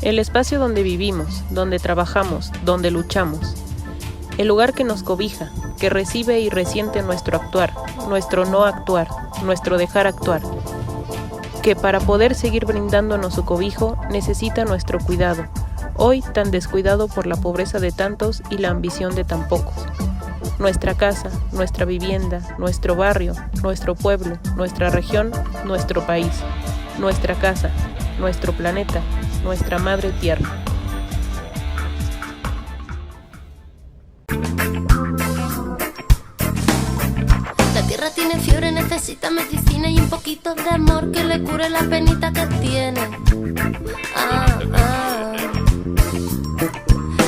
el espacio donde vivimos, donde trabajamos, donde luchamos, el lugar que nos cobija, que recibe y resiente nuestro actuar, nuestro no actuar, nuestro dejar actuar, que para poder seguir brindándonos su cobijo necesita nuestro cuidado, hoy tan descuidado por la pobreza de tantos y la ambición de tan pocos. Nuestra casa, nuestra vivienda, nuestro barrio, nuestro pueblo, nuestra región, nuestro país, nuestra casa, nuestro planeta, nuestra madre tierra. La tierra tiene fiebre, necesita medicina y un poquito de amor que le cure la penita que tiene.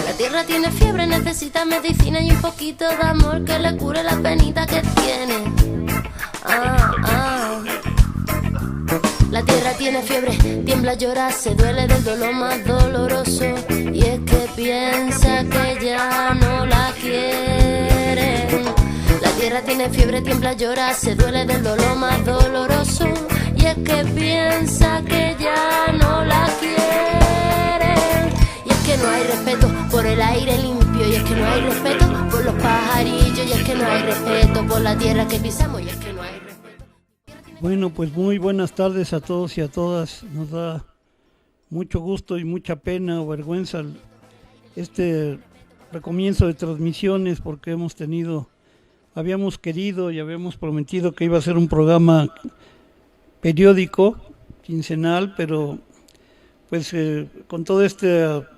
La tierra tiene fiebre, necesita medicina y un poquito de amor que le cure la penita que tiene. La tierra tiene fiebre, tiembla, llora, se duele del dolor más doloroso. Y es que piensa que ya no la quieren. La tierra tiene fiebre, tiembla, llora, se duele del dolor más doloroso. Y es que piensa que ya no la quieren. Y es que no hay respeto por el aire limpio. Y es que no hay respeto por los pajarillos. Y es que no hay respeto por la tierra que pisamos. Y es que no hay respeto. Bueno, pues muy buenas tardes a todos y a todas. Nos da mucho gusto y mucha pena o vergüenza este recomienzo de transmisiones, porque habíamos querido y habíamos prometido que iba a ser un programa periódico, quincenal, pero pues con toda esta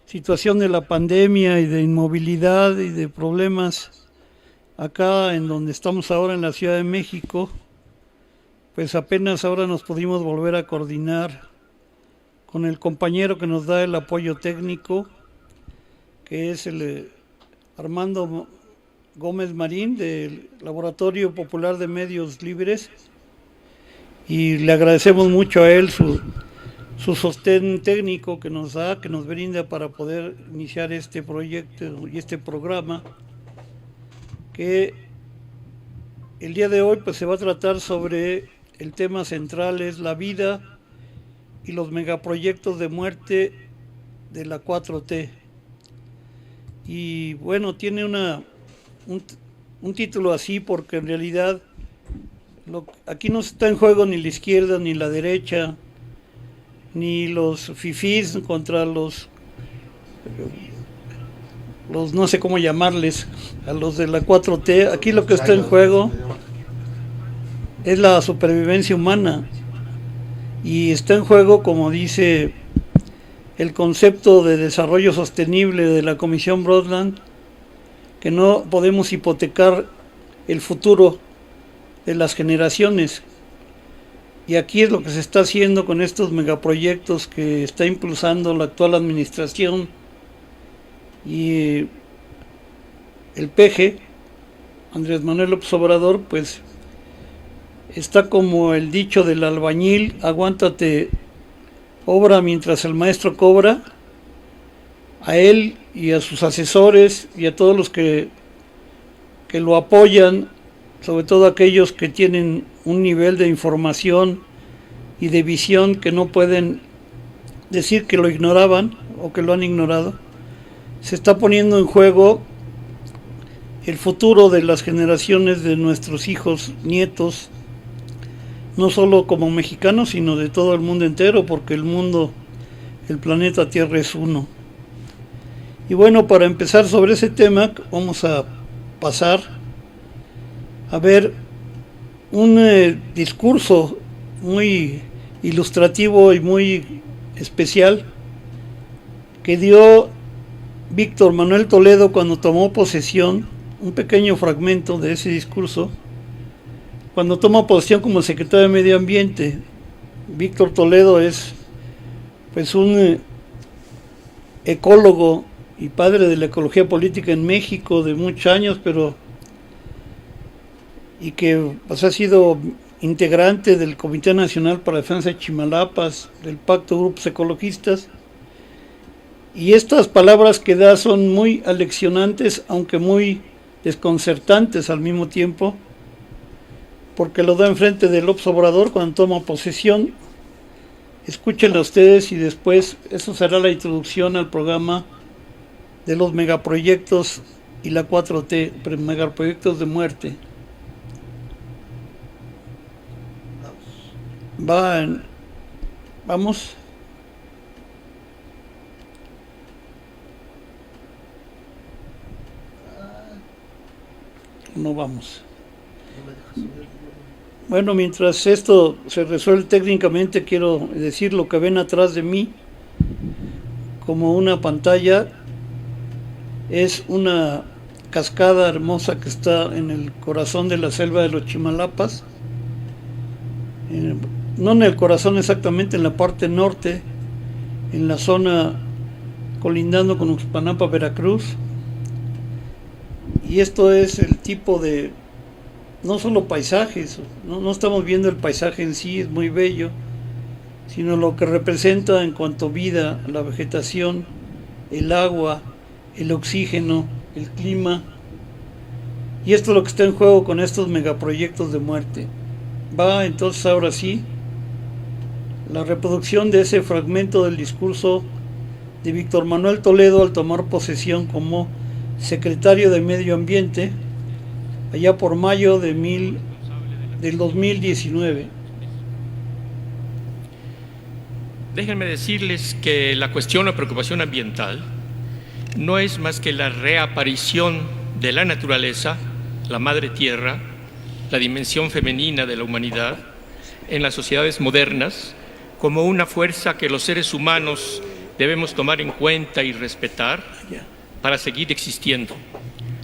situación de la pandemia y de inmovilidad y de problemas acá en donde estamos ahora en la Ciudad de México, pues apenas ahora nos pudimos volver a coordinar con el compañero que nos da el apoyo técnico, que es el Armando Gómez Marín del Laboratorio Popular de Medios Libres, y le agradecemos mucho a él su sostén técnico que nos da, que nos brinda para poder iniciar este proyecto y este programa, que el día de hoy pues se va a tratar sobre el tema central, es la vida y los megaproyectos de muerte de la 4T. Y bueno, tiene un título así porque en realidad aquí no está en juego ni la izquierda ni la derecha, ni los fifís contra los no sé cómo llamarles, a los de la 4T. Aquí lo que está en juego es la supervivencia humana, y está en juego, como dice el concepto de desarrollo sostenible de la Comisión Brundtland, que no podemos hipotecar el futuro de las generaciones. Y aquí es lo que se está haciendo con estos megaproyectos que está impulsando la actual administración y el PG, Andrés Manuel López Obrador, pues está como el dicho del albañil: aguántate, obra mientras el maestro cobra. A él y a sus asesores y a todos los que lo apoyan, sobre todo aquellos que tienen un nivel de información y de visión que no pueden decir que lo ignoraban o que lo han ignorado, se está poniendo en juego el futuro de las generaciones de nuestros hijos, nietos, no solo como mexicanos, sino de todo el mundo entero, porque el planeta Tierra es uno. Y bueno, para empezar sobre ese tema, vamos a pasar a ver un discurso muy ilustrativo y muy especial que dio Víctor Manuel Toledo cuando tomó posesión, un pequeño fragmento de ese discurso, cuando toma posesión como secretario de Medio Ambiente. Víctor Toledo es pues un ecólogo y padre de la ecología política en México de muchos años, y que pues ha sido integrante del Comité Nacional para la Defensa de Chimalapas, del Pacto de Grupos Ecologistas, y estas palabras que da son muy aleccionantes, aunque muy desconcertantes al mismo tiempo, porque lo da enfrente de López Obrador cuando toma posesión, Escúchenla ustedes y después eso será la introducción al programa de los megaproyectos y la 4T, megaproyectos de muerte. Vamos. No vamos. Bueno, mientras esto se resuelve técnicamente, quiero decir lo que ven atrás de mí como una pantalla. Es una cascada hermosa que está en el corazón de la selva de los Chimalapas. No en el corazón exactamente, en la parte norte, en la zona colindando con Uxpanapa, Veracruz. Y esto es el tipo de, no solo paisajes, no estamos viendo el paisaje en sí, es muy bello, sino lo que representa en cuanto a vida, la vegetación, el agua, el oxígeno, el clima. Y esto es lo que está en juego con estos megaproyectos de muerte. Va entonces ahora sí la reproducción de ese fragmento del discurso de Víctor Manuel Toledo al tomar posesión como secretario de Medio Ambiente allá por mayo del 2019. Déjenme decirles que la cuestión o preocupación ambiental no es más que la reaparición de la naturaleza, la madre tierra, la dimensión femenina de la humanidad en las sociedades modernas como una fuerza que los seres humanos debemos tomar en cuenta y respetar para seguir existiendo.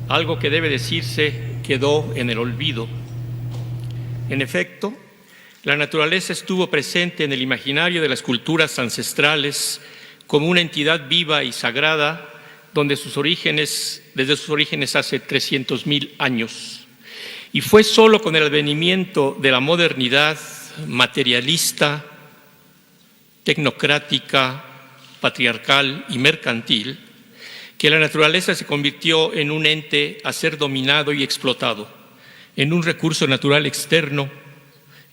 Algo que debe decirse quedó en el olvido. En efecto, la naturaleza estuvo presente en el imaginario de las culturas ancestrales como una entidad viva y sagrada desde sus orígenes hace 300.000 años. Y fue solo con el advenimiento de la modernidad materialista, tecnocrática, patriarcal y mercantil que la naturaleza se convirtió en un ente a ser dominado y explotado, en un recurso natural externo,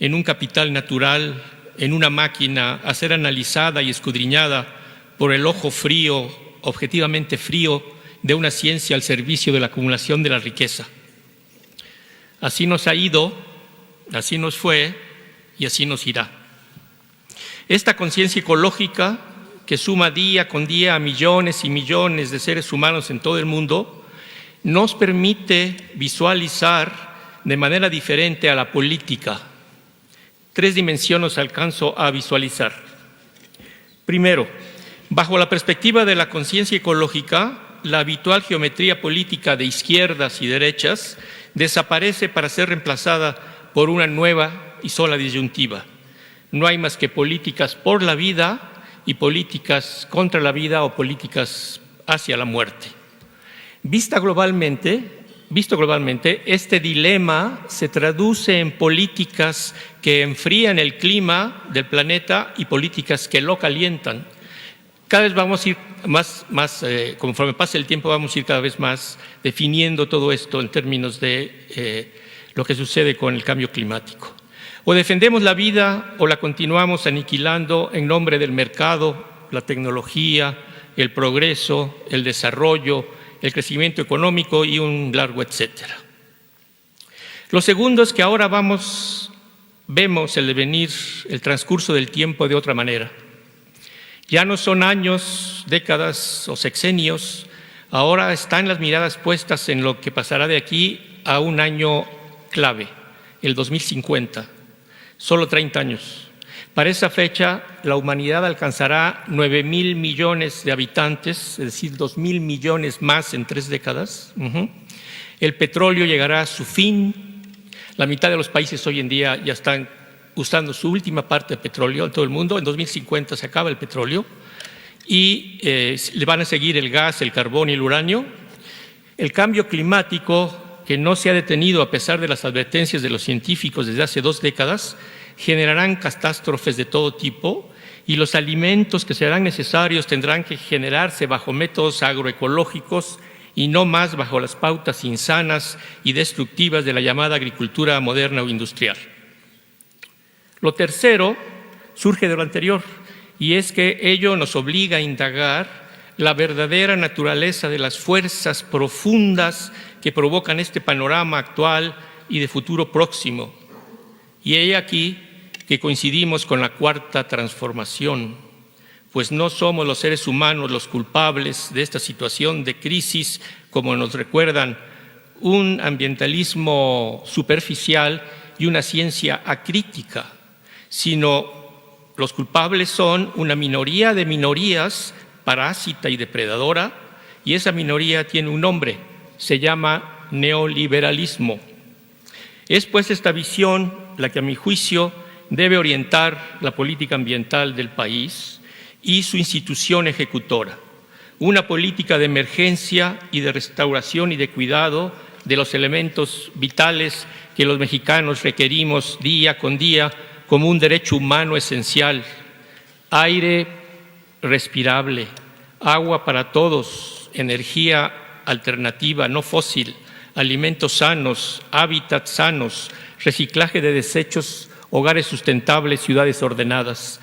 en un capital natural, en una máquina a ser analizada y escudriñada por el ojo frío, objetivamente frío, de una ciencia al servicio de la acumulación de la riqueza. Así nos ha ido, así nos fue y así nos irá. Esta conciencia ecológica, que suma día con día a millones y millones de seres humanos en todo el mundo, nos permite visualizar de manera diferente a la política. 3 dimensiones alcanzo a visualizar. Primero, bajo la perspectiva de la conciencia ecológica, la habitual geometría política de izquierdas y derechas desaparece para ser reemplazada por una nueva y sola disyuntiva. No hay más que políticas por la vida y políticas contra la vida o políticas hacia la muerte. Visto globalmente, este dilema se traduce en políticas que enfrían el clima del planeta y políticas que lo calientan. Cada vez vamos a ir conforme pase el tiempo, vamos a ir cada vez más definiendo todo esto en términos de lo que sucede con el cambio climático. O defendemos la vida o la continuamos aniquilando en nombre del mercado, la tecnología, el progreso, el desarrollo, el crecimiento económico y un largo etcétera. Lo segundo es que ahora vemos el devenir, el transcurso del tiempo de otra manera. Ya no son años, décadas o sexenios, ahora están las miradas puestas en lo que pasará de aquí a un año clave, el 2050. Solo 30 años. Para esa fecha, la humanidad alcanzará 9.000 millones de habitantes, es decir, 2.000 millones más en 3 décadas. El petróleo llegará a su fin. La mitad de los países hoy en día ya están usando su última parte de petróleo en todo el mundo. En 2050 se acaba el petróleo y le van a seguir el gas, el carbón y el uranio. El cambio climático, que no se ha detenido a pesar de las advertencias de los científicos desde hace 2 décadas, generarán catástrofes de todo tipo y los alimentos que serán necesarios tendrán que generarse bajo métodos agroecológicos y no más bajo las pautas insanas y destructivas de la llamada agricultura moderna o industrial. Lo tercero surge de lo anterior, y es que ello nos obliga a indagar la verdadera naturaleza de las fuerzas profundas que provocan este panorama actual y de futuro próximo. Y he aquí que coincidimos con la cuarta transformación, pues no somos los seres humanos los culpables de esta situación de crisis, como nos recuerdan un ambientalismo superficial y una ciencia acrítica, sino los culpables son una minoría de minorías parásita y depredadora, y esa minoría tiene un nombre, se llama neoliberalismo. Es pues esta visión la que a mi juicio debe orientar la política ambiental del país y su institución ejecutora, una política de emergencia y de restauración y de cuidado de los elementos vitales que los mexicanos requerimos día con día como un derecho humano esencial: aire respirable, agua para todos, energía alternativa, no fósil, alimentos sanos, hábitats sanos, reciclaje de desechos, hogares sustentables, ciudades ordenadas.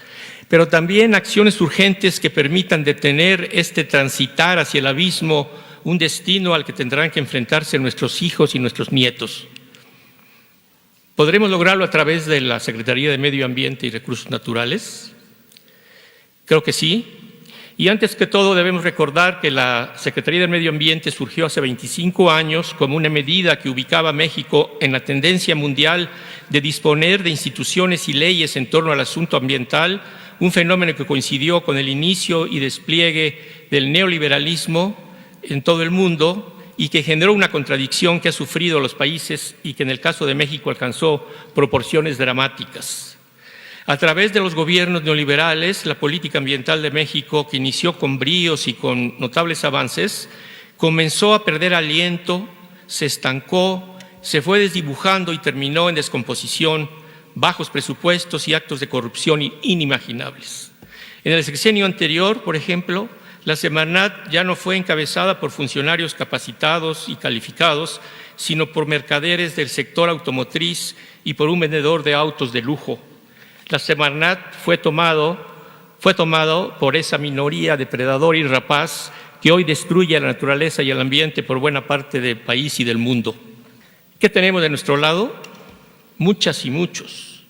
Pero también acciones urgentes que permitan detener este transitar hacia el abismo, un destino al que tendrán que enfrentarse nuestros hijos y nuestros nietos. ¿Podremos lograrlo a través de la Secretaría de Medio Ambiente y Recursos Naturales? Creo que sí. Y antes que todo debemos recordar que la Secretaría de Medio Ambiente surgió hace 25 años como una medida que ubicaba a México en la tendencia mundial de disponer de instituciones y leyes en torno al asunto ambiental, un fenómeno que coincidió con el inicio y despliegue del neoliberalismo en todo el mundo y que generó una contradicción que ha sufrido los países y que en el caso de México alcanzó proporciones dramáticas. A través de los gobiernos neoliberales, la política ambiental de México, que inició con bríos y con notables avances, comenzó a perder aliento, se estancó, se fue desdibujando y terminó en descomposición, bajos presupuestos y actos de corrupción inimaginables. En el sexenio anterior, por ejemplo, la Semarnat ya no fue encabezada por funcionarios capacitados y calificados, sino por mercaderes del sector automotriz y por un vendedor de autos de lujo. La Semarnat fue tomado por esa minoría depredadora y rapaz que hoy destruye a la naturaleza y el ambiente por buena parte del país y del mundo. ¿Qué tenemos de nuestro lado? Muchas y muchos.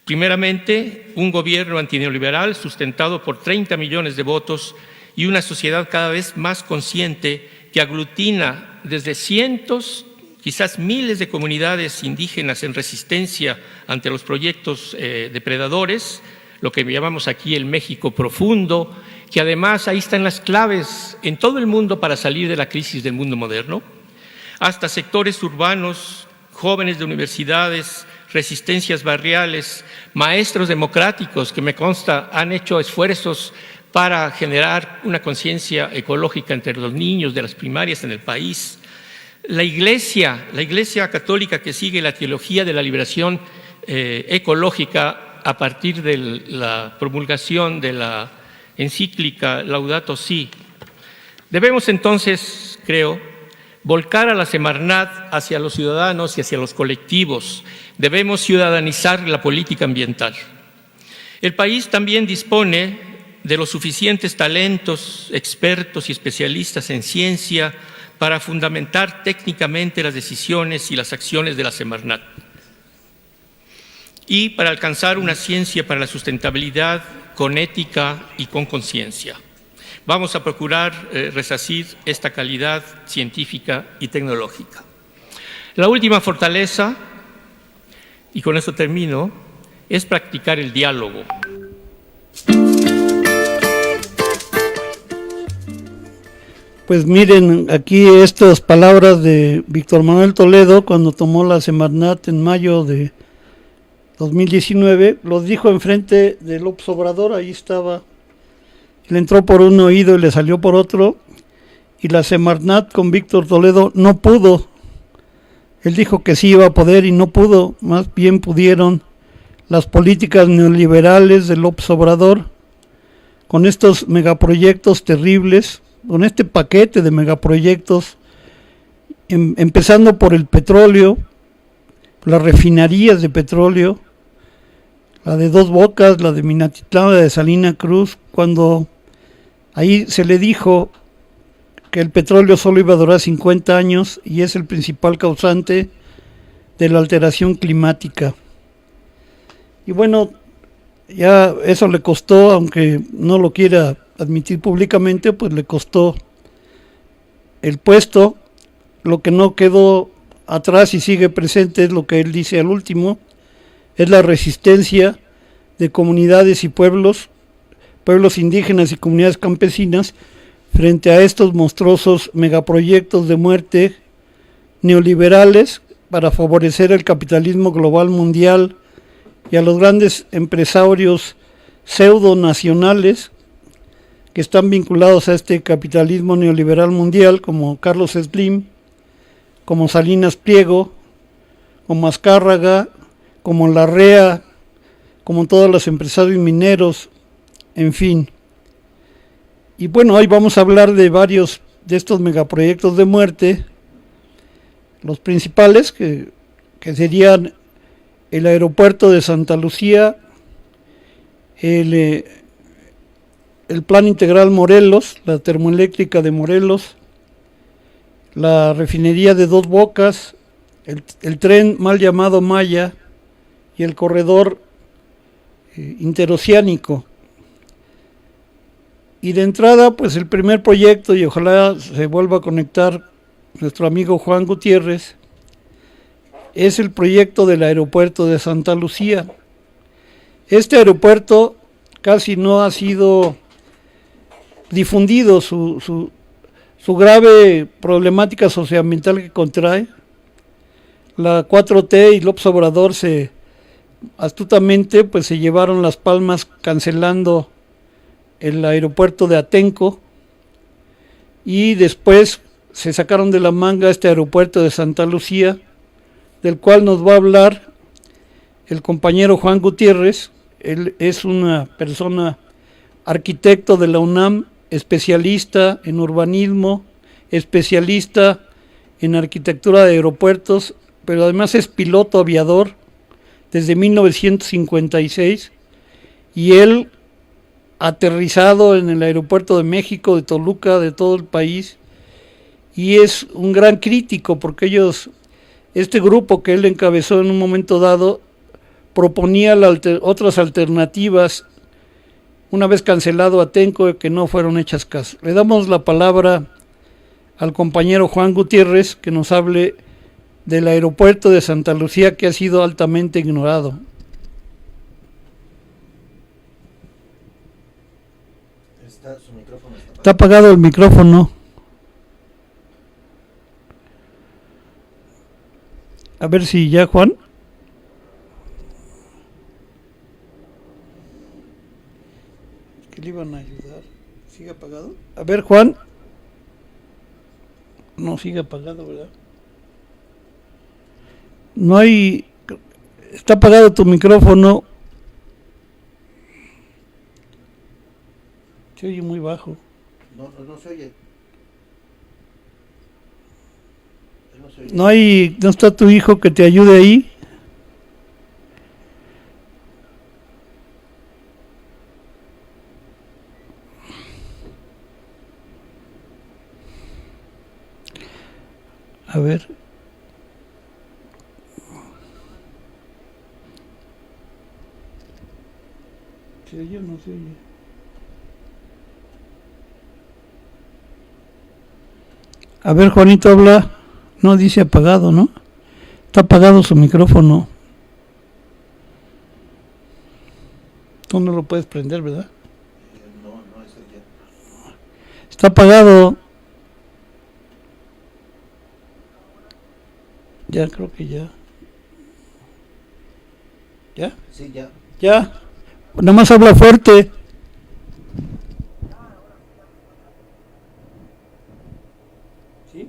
Primeramente, un gobierno antineoliberal sustentado por 30 millones de votos y una sociedad cada vez más consciente que aglutina desde cientos, quizás miles de comunidades indígenas en resistencia ante los proyectos depredadores, lo que llamamos aquí el México profundo, que además ahí están las claves en todo el mundo para salir de la crisis del mundo moderno, hasta sectores urbanos, jóvenes de universidades, resistencias barriales, maestros democráticos que me consta han hecho esfuerzos para generar una conciencia ecológica entre los niños de las primarias en el país. La Iglesia católica que sigue la teología de la liberación ecológica a partir de la promulgación de la encíclica Laudato Si. Debemos entonces, creo, volcar a la Semarnat hacia los ciudadanos y hacia los colectivos. Debemos ciudadanizar la política ambiental. El país también dispone de los suficientes talentos, expertos y especialistas en ciencia para fundamentar técnicamente las decisiones y las acciones de la Semarnat y para alcanzar una ciencia para la sustentabilidad con ética y con conciencia. Vamos a procurar resarcir esta calidad científica y tecnológica. La última fortaleza, y con eso termino, es practicar el diálogo. Pues miren, aquí estas palabras de Víctor Manuel Toledo cuando tomó la Semarnat en mayo de 2019, los dijo enfrente de López Obrador, ahí estaba, le entró por un oído y le salió por otro, y la Semarnat con Víctor Toledo no pudo. Él dijo que sí iba a poder y no pudo, más bien pudieron las políticas neoliberales de López Obrador, con estos megaproyectos terribles, con este paquete de megaproyectos, empezando por el petróleo, las refinerías de petróleo, la de Dos Bocas, la de Minatitlán, la de Salina Cruz, cuando ahí se le dijo que el petróleo solo iba a durar 50 años y es el principal causante de la alteración climática. Y bueno, ya eso le costó, aunque no lo quiera admitir públicamente, pues le costó el puesto. Lo que no quedó atrás y sigue presente es lo que él dice al último, es la resistencia de comunidades y pueblos indígenas y comunidades campesinas frente a estos monstruosos megaproyectos de muerte neoliberales para favorecer el capitalismo global mundial y a los grandes empresarios pseudo nacionales que están vinculados a este capitalismo neoliberal mundial, como Carlos Slim, como Salinas Pliego, como Azcárraga, como Larrea, como todos los empresarios mineros, en fin. Y bueno, hoy vamos a hablar de varios de estos megaproyectos de muerte, los principales que serían el aeropuerto de Santa Lucía, el Plan Integral Morelos, la termoeléctrica de Morelos, la refinería de Dos Bocas, el tren mal llamado Maya y el corredor interoceánico. Y de entrada, pues el primer proyecto, y ojalá se vuelva a conectar nuestro amigo Juan Gutiérrez, es el proyecto del aeropuerto de Santa Lucía. Este aeropuerto casi no ha sido difundido su grave problemática socioambiental que contrae. La 4T y López Obrador astutamente pues se llevaron las palmas cancelando el aeropuerto de Atenco y después se sacaron de la manga este aeropuerto de Santa Lucía, del cual nos va a hablar el compañero Juan Gutiérrez. Él es una persona arquitecto de la UNAM, especialista en urbanismo, especialista en arquitectura de aeropuertos, pero además es piloto aviador desde 1956 y él aterrizado en el aeropuerto de México, de Toluca, de todo el país, y es un gran crítico porque este grupo que él encabezó en un momento dado proponía otras alternativas una vez cancelado Atenco que no fueron hechas caso. Le damos la palabra al compañero Juan Gutiérrez que nos hable del aeropuerto de Santa Lucía que ha sido altamente ignorado. Está apagado el micrófono. A ver si ya, Juan. Que le iban a ayudar. ¿Sigue apagado? A ver, Juan. No, sigue apagado, ¿verdad? No hay... Está apagado tu micrófono. Se oye muy bajo. No se oye. ¿No está tu hijo que te ayude ahí? A ver. ¿Se oye o no se oye? A ver, Juanito, habla. No, dice apagado, ¿no? Está apagado su micrófono. Tú no lo puedes prender, ¿verdad? No, eso ya. Está apagado. Ya, creo que ya. ¿Ya? Sí, ya. Ya. Nada más habla fuerte. ¿Sí?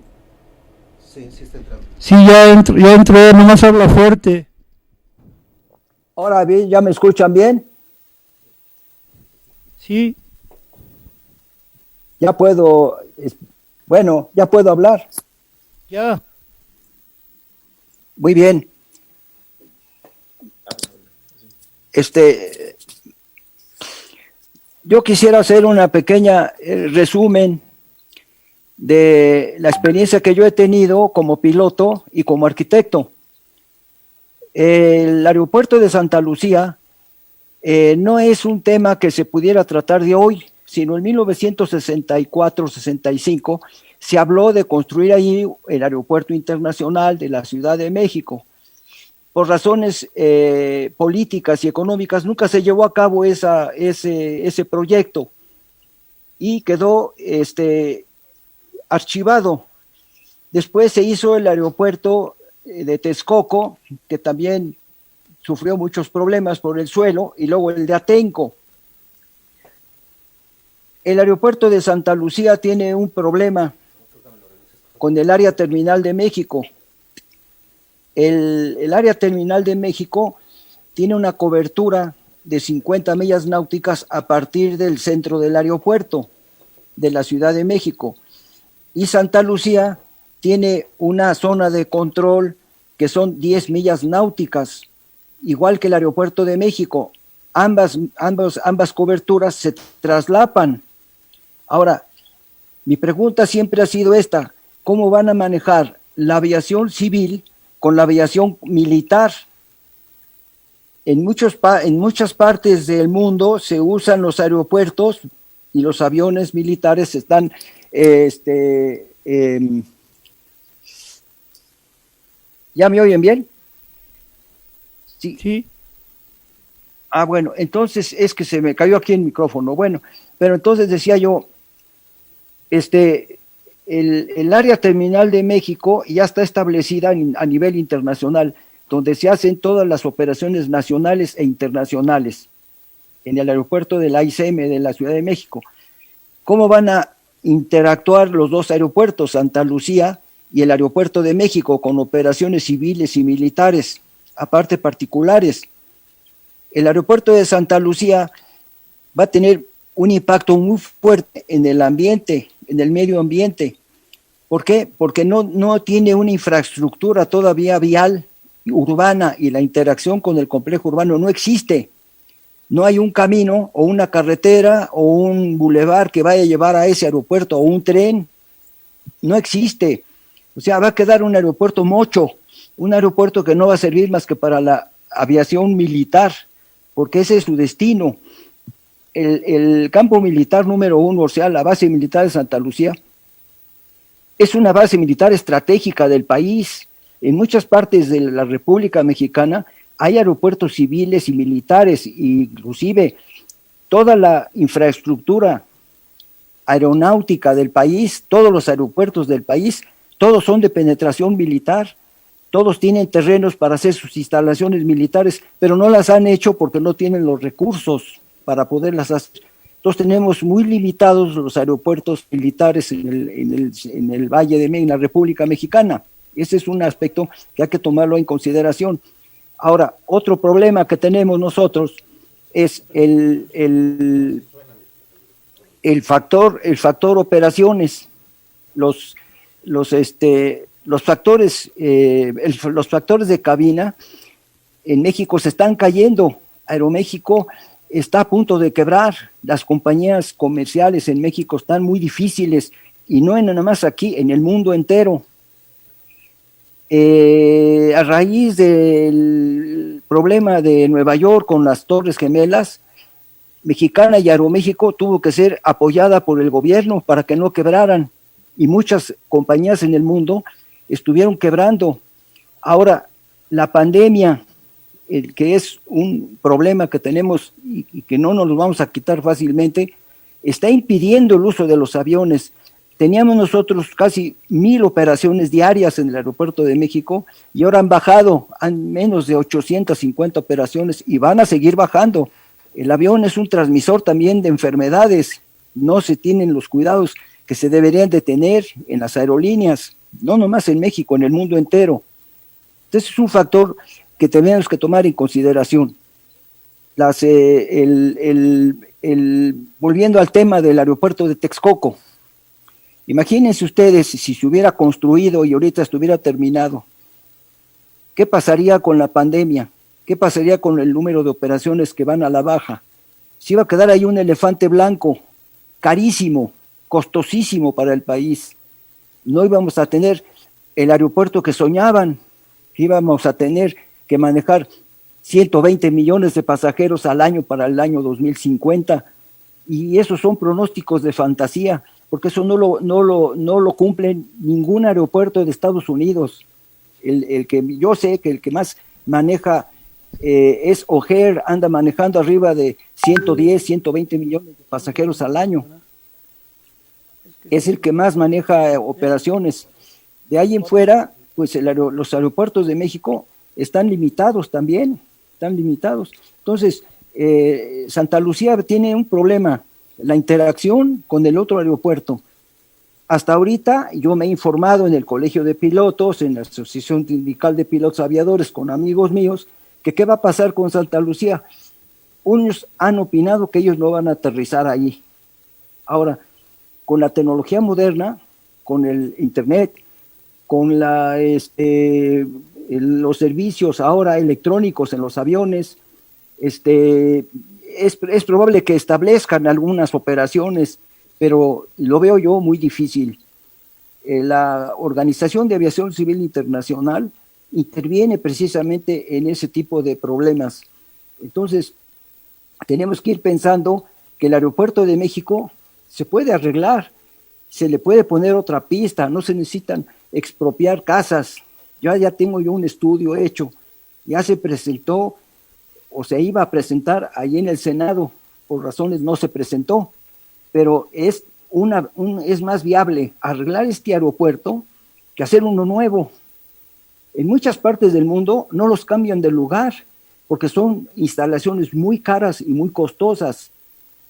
Sí está entrando. Sí, ya entró, nada más habla fuerte. Ahora bien, ¿ya me escuchan bien? Sí. Ya puedo, ya puedo hablar. Ya. Muy bien. Yo quisiera hacer una pequeña resumen de la experiencia que yo he tenido como piloto y como arquitecto. El aeropuerto de Santa Lucía no es un tema que se pudiera tratar de hoy, sino en 1964-65 se habló de construir ahí el aeropuerto internacional de la Ciudad de México. Por razones políticas y económicas nunca se llevó a cabo ese proyecto y quedó archivado. Después se hizo el aeropuerto de Texcoco, que también sufrió muchos problemas por el suelo, y luego el de Atenco. El aeropuerto de Santa Lucía tiene un problema con el área terminal de México. El área terminal de México tiene una cobertura de 50 millas náuticas a partir del centro del aeropuerto de la Ciudad de México. Y Santa Lucía tiene una zona de control que son 10 millas náuticas, igual que el aeropuerto de México. Ambas coberturas se traslapan. Ahora, mi pregunta siempre ha sido esta: ¿cómo van a manejar la aviación civil con la aviación militar? En muchas partes del mundo se usan los aeropuertos y los aviones militares están ¿ya me oyen bien? Sí. Sí. Ah, bueno, entonces es que se me cayó aquí el micrófono. Bueno, pero entonces decía yo, el área terminal de México ya está establecida a nivel internacional, donde se hacen todas las operaciones nacionales e internacionales en el aeropuerto de la ICM de la Ciudad de México. ¿Cómo van a interactuar los dos aeropuertos, Santa Lucía y el aeropuerto de México, con operaciones civiles y militares, aparte particulares? El aeropuerto de Santa Lucía va a tener un impacto muy fuerte en el ambiente, en el medio ambiente. ¿Por qué? Porque no tiene una infraestructura todavía vial urbana, y la interacción con el complejo urbano no existe. No hay un camino o una carretera o un bulevar que vaya a llevar a ese aeropuerto, o un tren. No existe. O sea, va a quedar un aeropuerto mocho, un aeropuerto que no va a servir más que para la aviación militar, porque ese es su destino. El campo militar número 1, o sea, la base militar de Santa Lucía, es una base militar estratégica del país. En muchas partes de la República Mexicana hay aeropuertos civiles y militares, inclusive toda la infraestructura aeronáutica del país, todos los aeropuertos del país, todos son de penetración militar, todos tienen terrenos para hacer sus instalaciones militares, pero no las han hecho porque no tienen los recursos para poderlas hacer. Entonces tenemos muy limitados los aeropuertos militares en el Valle de México, en la República Mexicana. Ese es un aspecto que hay que tomarlo en consideración. Ahora, otro problema que tenemos nosotros es el factor operaciones, los factores de cabina en México se están cayendo. Aeroméxico está a punto de quebrar. Las compañías comerciales en México están muy difíciles, y no nada más aquí, en el mundo entero. A raíz del problema de Nueva York con las Torres Gemelas, Mexicana y Aeroméxico tuvo que ser apoyada por el gobierno para que no quebraran, y muchas compañías en el mundo estuvieron quebrando. Ahora, la pandemia, que es un problema que tenemos y que no nos lo vamos a quitar fácilmente, está impidiendo el uso de los aviones. Teníamos nosotros casi 1,000 operaciones diarias en el aeropuerto de México, y ahora han bajado a menos de 850 operaciones, y van a seguir bajando. El avión es un transmisor también de enfermedades. No se tienen los cuidados que se deberían de tener en las aerolíneas, no nomás en México, en el mundo entero. Entonces es un factor que tenemos que tomar en consideración. Volviendo al tema del aeropuerto de Texcoco, imagínense ustedes si se hubiera construido y ahorita estuviera terminado, ¿qué pasaría con la pandemia? ¿Qué pasaría con el número de operaciones que van a la baja? Se iba a quedar ahí un elefante blanco, carísimo, costosísimo para el país. No íbamos a tener el aeropuerto que soñaban, íbamos a tener que manejar 120 millones de pasajeros al año para el año 2050, y esos son pronósticos de fantasía, porque eso no lo cumple ningún aeropuerto de Estados Unidos. El que yo sé que el que más maneja es O'Hare, anda manejando arriba de 110, 120 millones de pasajeros al año. Es el que más maneja operaciones. De ahí en fuera, pues los aeropuertos de México están limitados también, están limitados. Entonces, Santa Lucía tiene un problema, la interacción con el otro aeropuerto. Hasta ahorita yo me he informado en el Colegio de Pilotos, en la Asociación Sindical de Pilotos Aviadores, con amigos míos, que qué va a pasar con Santa Lucía. Unos han opinado que ellos no van a aterrizar ahí. Ahora, con la tecnología moderna, con el internet, con los servicios ahora electrónicos en los aviones, es probable que establezcan algunas operaciones, pero lo veo yo muy difícil. La Organización de Aviación Civil Internacional interviene precisamente en ese tipo de problemas. Entonces, tenemos que ir pensando que el aeropuerto de México se puede arreglar, se le puede poner otra pista, no se necesitan expropiar casas. Ya tengo yo un estudio hecho, ya se presentó o se iba a presentar ahí en el Senado, por razones no se presentó, pero es más viable arreglar este aeropuerto que hacer uno nuevo. En muchas partes del mundo no los cambian de lugar, porque son instalaciones muy caras y muy costosas,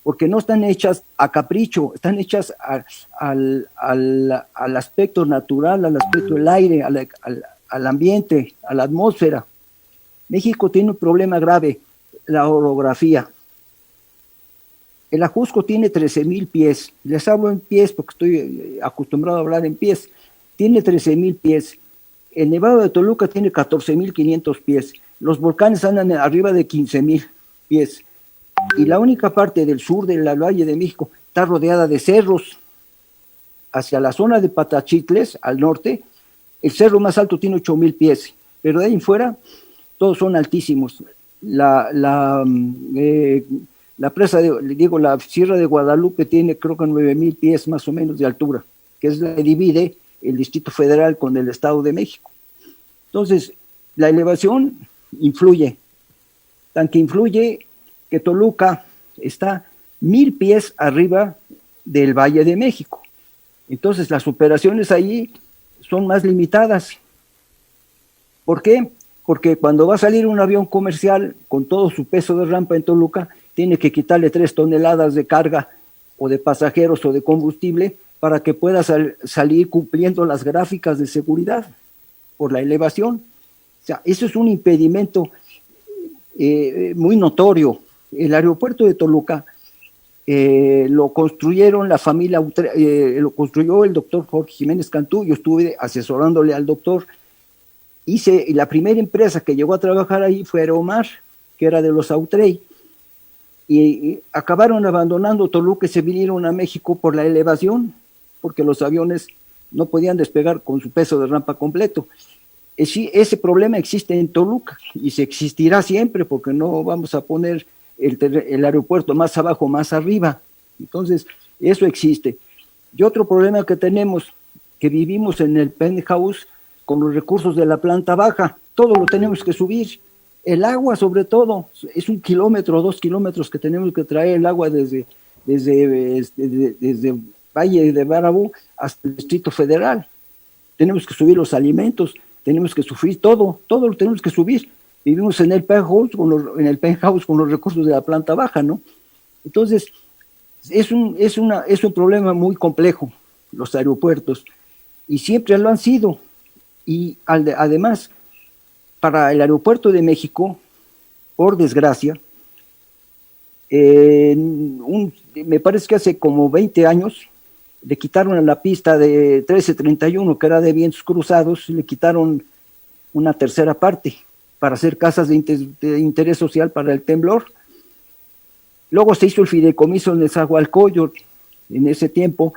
porque no están hechas a capricho, están hechas al aspecto natural, al aspecto del aire, al ambiente, a la atmósfera. México tiene un problema grave, la orografía. El Ajusco tiene 13,000 pies, les hablo en pies porque estoy acostumbrado a hablar en pies, tiene 13,000 pies. El Nevado de Toluca tiene 14,500 pies, los volcanes andan arriba de 15,000 pies, y la única parte del sur del Valle de México está rodeada de cerros. Hacia la zona de Patachitles, al norte, el cerro más alto tiene 8,000 pies, pero de ahí en fuera todos son altísimos. La presa la Sierra de Guadalupe tiene creo que 9,000 pies más o menos de altura, que es la que divide el Distrito Federal con el Estado de México. Entonces, la elevación influye, tan que influye que Toluca está 1,000 pies arriba del Valle de México. Entonces, las operaciones allí son más limitadas. ¿Por qué? Porque cuando va a salir un avión comercial con todo su peso de rampa en Toluca, tiene que quitarle 3 toneladas de carga o de pasajeros o de combustible para que pueda salir cumpliendo las gráficas de seguridad por la elevación. O sea, eso es un impedimento muy notorio. El aeropuerto de Toluca lo construyeron la familia, lo construyó el doctor Jorge Jiménez Cantú. Yo estuve asesorándole al doctor. La primera empresa que llegó a trabajar ahí fue Aeromar, que era de los Autrey, y acabaron abandonando Toluca y se vinieron a México por la elevación, porque los aviones no podían despegar con su peso de rampa completo. Ese problema existe en Toluca y se existirá siempre, porque no vamos a poner el aeropuerto más abajo, más arriba. Entonces, eso existe. Y otro problema que tenemos, que vivimos en el penthouse con los recursos de la planta baja, todo lo tenemos que subir. El agua, sobre todo, es 1 kilómetro, 2 kilómetros que tenemos que traer el agua desde Valle de Barabú hasta el Distrito Federal. Tenemos que subir los alimentos, tenemos que sufrir todo lo tenemos que subir. Vivimos en el penthouse con los recursos de la planta baja, ¿no? Entonces, es un problema muy complejo, los aeropuertos, y siempre lo han sido. Y además, para el aeropuerto de México, por desgracia, me parece que hace como 20 años, le quitaron a la pista de 1331, que era de vientos cruzados, le quitaron una tercera parte. para hacer casas de interés social para el temblor. Luego se hizo el fideicomiso en Nezahualcóyotl en ese tiempo.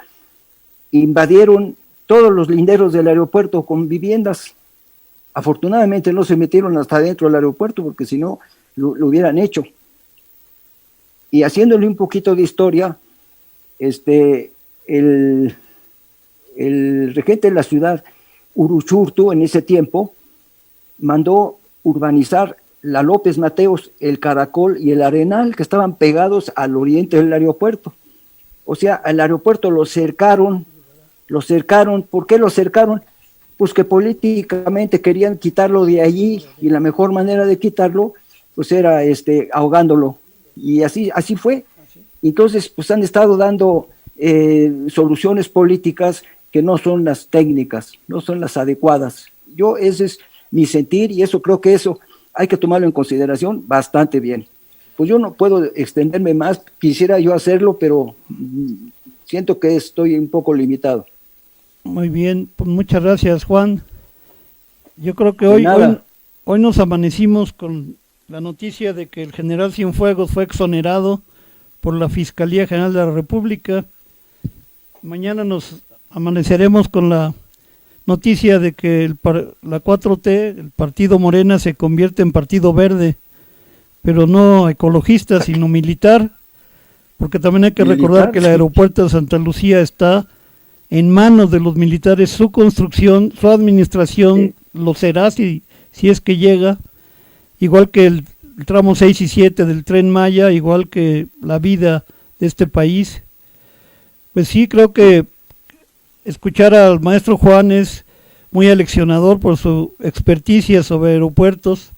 Invadieron todos los linderos del aeropuerto con viviendas. Afortunadamente no se metieron hasta dentro del aeropuerto, porque si no lo hubieran hecho. Y haciéndole un poquito de historia, el regente de la ciudad, Uruchurtu, en ese tiempo, mandó urbanizar la López Mateos, el Caracol y el Arenal, que estaban pegados al oriente del aeropuerto. O sea, al aeropuerto lo cercaron. ¿Por qué lo cercaron? Pues que políticamente querían quitarlo de allí, y la mejor manera de quitarlo pues era ahogándolo, y así fue. Entonces pues han estado dando soluciones políticas que no son las técnicas, no son las adecuadas. Ese es mi sentir, y eso creo que eso hay que tomarlo en consideración bastante bien. Pues yo no puedo extenderme más, quisiera yo hacerlo, pero siento que estoy un poco limitado. Muy bien, pues muchas gracias, Juan. Yo creo que hoy nos amanecimos con la noticia de que el general Cienfuegos fue exonerado por la Fiscalía General de la República. Mañana nos amaneceremos con la noticia de que la 4T, el partido Morena, se convierte en partido verde, pero no ecologista, sino militar, porque también hay que recordar que el aeropuerto de Santa Lucía está en manos de los militares. Su construcción, su administración lo será si es que llega, igual que el tramo 6 y 7 del Tren Maya, igual que la vida de este país. Pues sí, creo que escuchar al maestro Juan es muy aleccionador por su experticia sobre aeropuertos.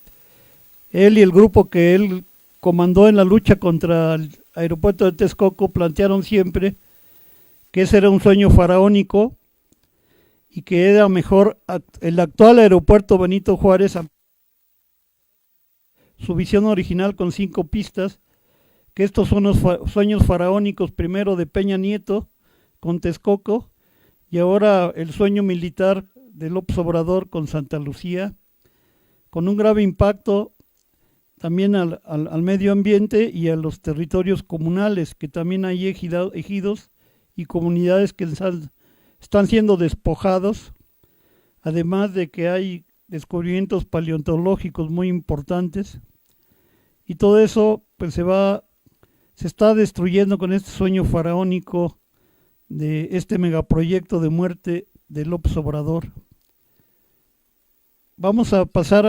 Él y el grupo que él comandó en la lucha contra el aeropuerto de Texcoco plantearon siempre que ese era un sueño faraónico y que era mejor el actual aeropuerto Benito Juárez, su visión original con 5 pistas, que estos son los sueños faraónicos, primero de Peña Nieto con Texcoco, y ahora el sueño militar de López Obrador con Santa Lucía, con un grave impacto también al medio ambiente y a los territorios comunales, que también hay ejidos y comunidades que están siendo despojados, además de que hay descubrimientos paleontológicos muy importantes, y todo eso pues se está destruyendo con este sueño faraónico de este megaproyecto de muerte de López Obrador. Vamos a pasar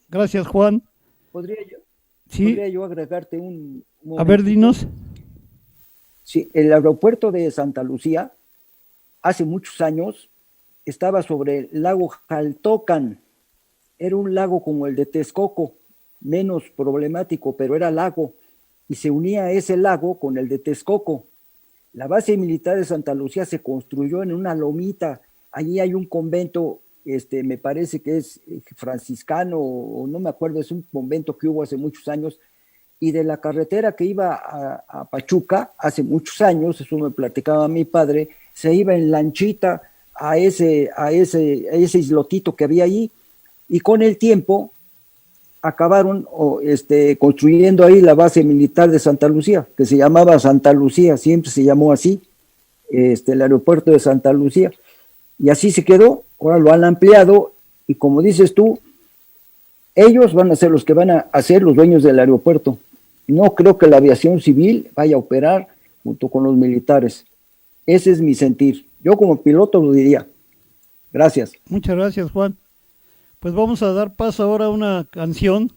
Gracias, Juan. ¿Podría yo agregarte un momento? A ver, dinos. Sí, el aeropuerto de Santa Lucía hace muchos años estaba sobre el lago Jaltocan. Era un lago como el de Texcoco, menos problemático, pero era lago, y se unía ese lago con el de Texcoco. La base militar de Santa Lucía se construyó en una lomita. Allí hay un convento, me parece que es franciscano, o no me acuerdo, es un convento que hubo hace muchos años, y de la carretera que iba a Pachuca hace muchos años, eso me platicaba mi padre, se iba en lanchita a ese islotito que había ahí, y con el tiempo acabaron construyendo ahí la base militar de Santa Lucía, que se llamaba Santa Lucía, siempre se llamó así, el aeropuerto de Santa Lucía, y así se quedó. Ahora lo han ampliado, y como dices tú, ellos van a ser los que van a ser los dueños del aeropuerto. No creo que la aviación civil vaya a operar junto con los militares. Ese es mi sentir. Yo como piloto lo diría. Gracias. Muchas gracias, Juan. Pues vamos a dar paso ahora a una canción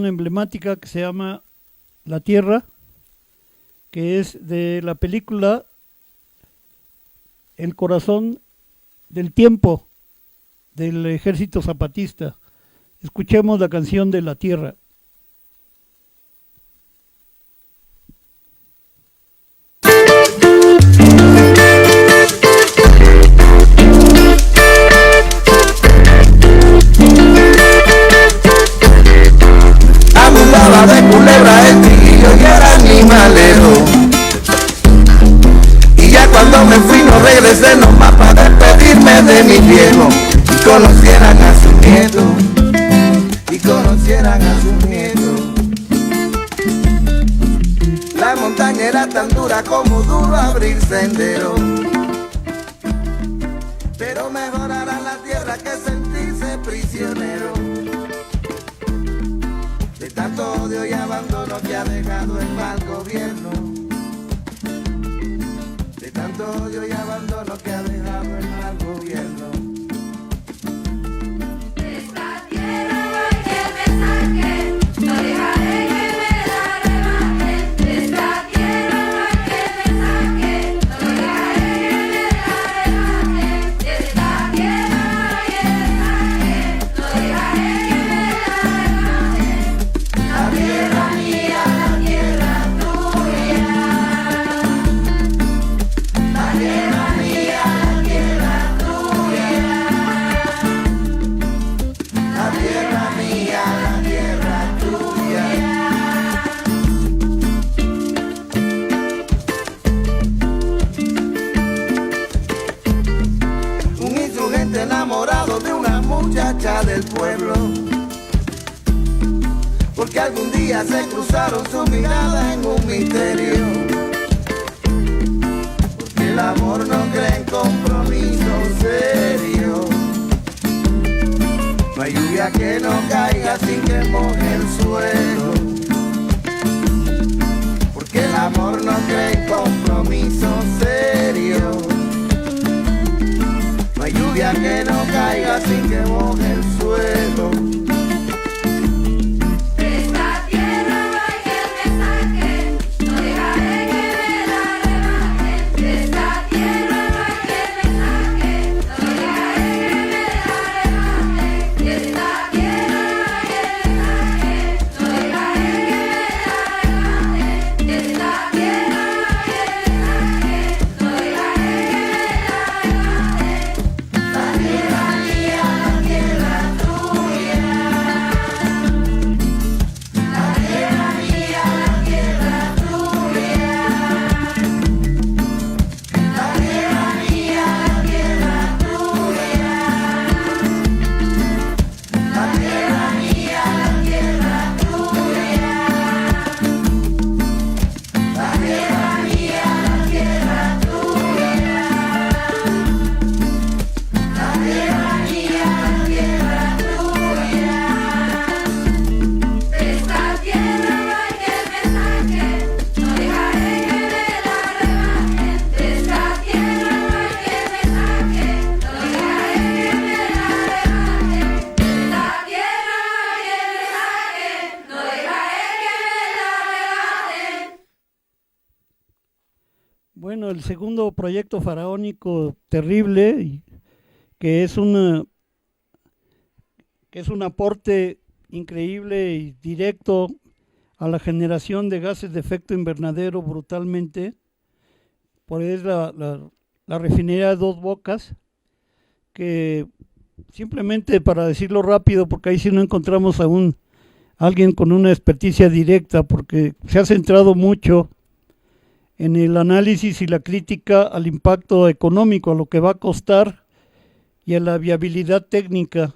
emblemática que se llama La Tierra, que es de la película El corazón del tiempo del Ejército Zapatista. Escuchemos la canción de La Tierra. Abundaba de culebra el triguillo y era animalero. Y ya cuando me fui no regresé nomás para despedirme de mi viejo. conocieran a sus nietos, y conocieran a sus nietos. La montaña era tan dura como duro abrir sendero, pero mejor hará la tierra que sentirse prisionero de tanto odio y abandono que ha dejado el mal gobierno, de tanto odio y abandono que ha dejado el mal gobierno. Esta tierra no hay quien me saque, no dejaré que me la arrebaten. Esta tierra no hay quien me saque, no dejaré que me la arrebaten. Esta tierra no hay quien me saque, no dejaré que me la arrebaten. La tierra mía, la tierra tuya. La tierra mía, la tierra tuya. La tierra mía, la tierra tuya. Un insurgente enamorado de una muchacha del pueblo, porque algún día se cruzaron sus miradas en un misterio, porque el amor no cree en compromiso serio. No hay lluvia que no caiga sin que moje el suelo, porque el amor no cree en compromiso serio. No hay lluvia que no caiga sin que moje el suelo. Esta tierra no hay quien me saque, no dejaré que me la arrebaten. Esta tierra no hay quien me saque, no dejaré que me la arrebaten. Esta tierra no hay quien me saque, no dejaré que me la arrebaten. Esta tierra no hay quien me saque, no dejaré que me la arrebaten. La tierra mía, la tierra tuya. La tierra mía, la tierra tuya. La tierra mía, la tierra tuya. La tierra mía, la tierra tuya. La tierra mía, la tierra tuya. La tierra mía, la tierra tuya. Esta tierra no hay quien me saque, no dejaré que me la arrebaten. Esta tierra no hay quien me saque, no dejaré que me la arrebaten. Esta tierra no hay quien me saque, no dejaré que me la arrebaten. Bueno, el segundo proyecto faraónico terrible, que es un aporte increíble y directo a la generación de gases de efecto invernadero brutalmente, es la refinería de Dos Bocas, que simplemente, para decirlo rápido, porque ahí sí no encontramos aún alguien con una experticia directa, porque se ha centrado mucho en el análisis y la crítica al impacto económico, a lo que va a costar y a la viabilidad técnica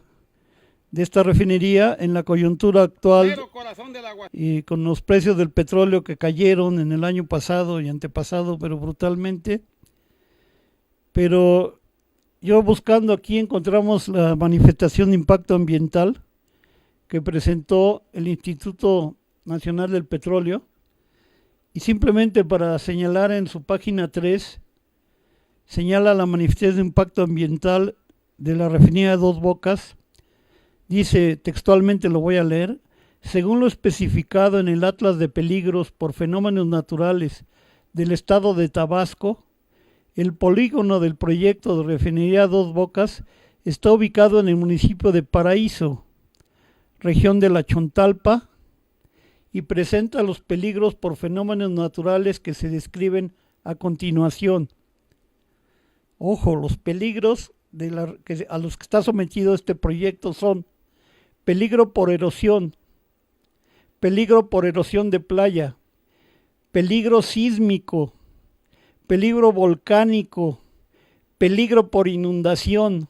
de esta refinería en la coyuntura actual y con los precios del petróleo que cayeron en el año pasado y antepasado, pero brutalmente. Pero yo buscando aquí encontramos la manifestación de impacto ambiental que presentó el Instituto Nacional del Petróleo, y simplemente para señalar en su página 3, señala la manifestación de impacto ambiental de la refinería de Dos Bocas. Dice textualmente, lo voy a leer: según lo especificado en el Atlas de Peligros por Fenómenos Naturales del Estado de Tabasco, el polígono del proyecto de refinería Dos Bocas está ubicado en el municipio de Paraíso, región de la Chontalpa, y presenta los peligros por fenómenos naturales que se describen a continuación. Ojo, los peligros a los que está sometido este proyecto son: peligro por erosión de playa, peligro sísmico, peligro volcánico, peligro por inundación,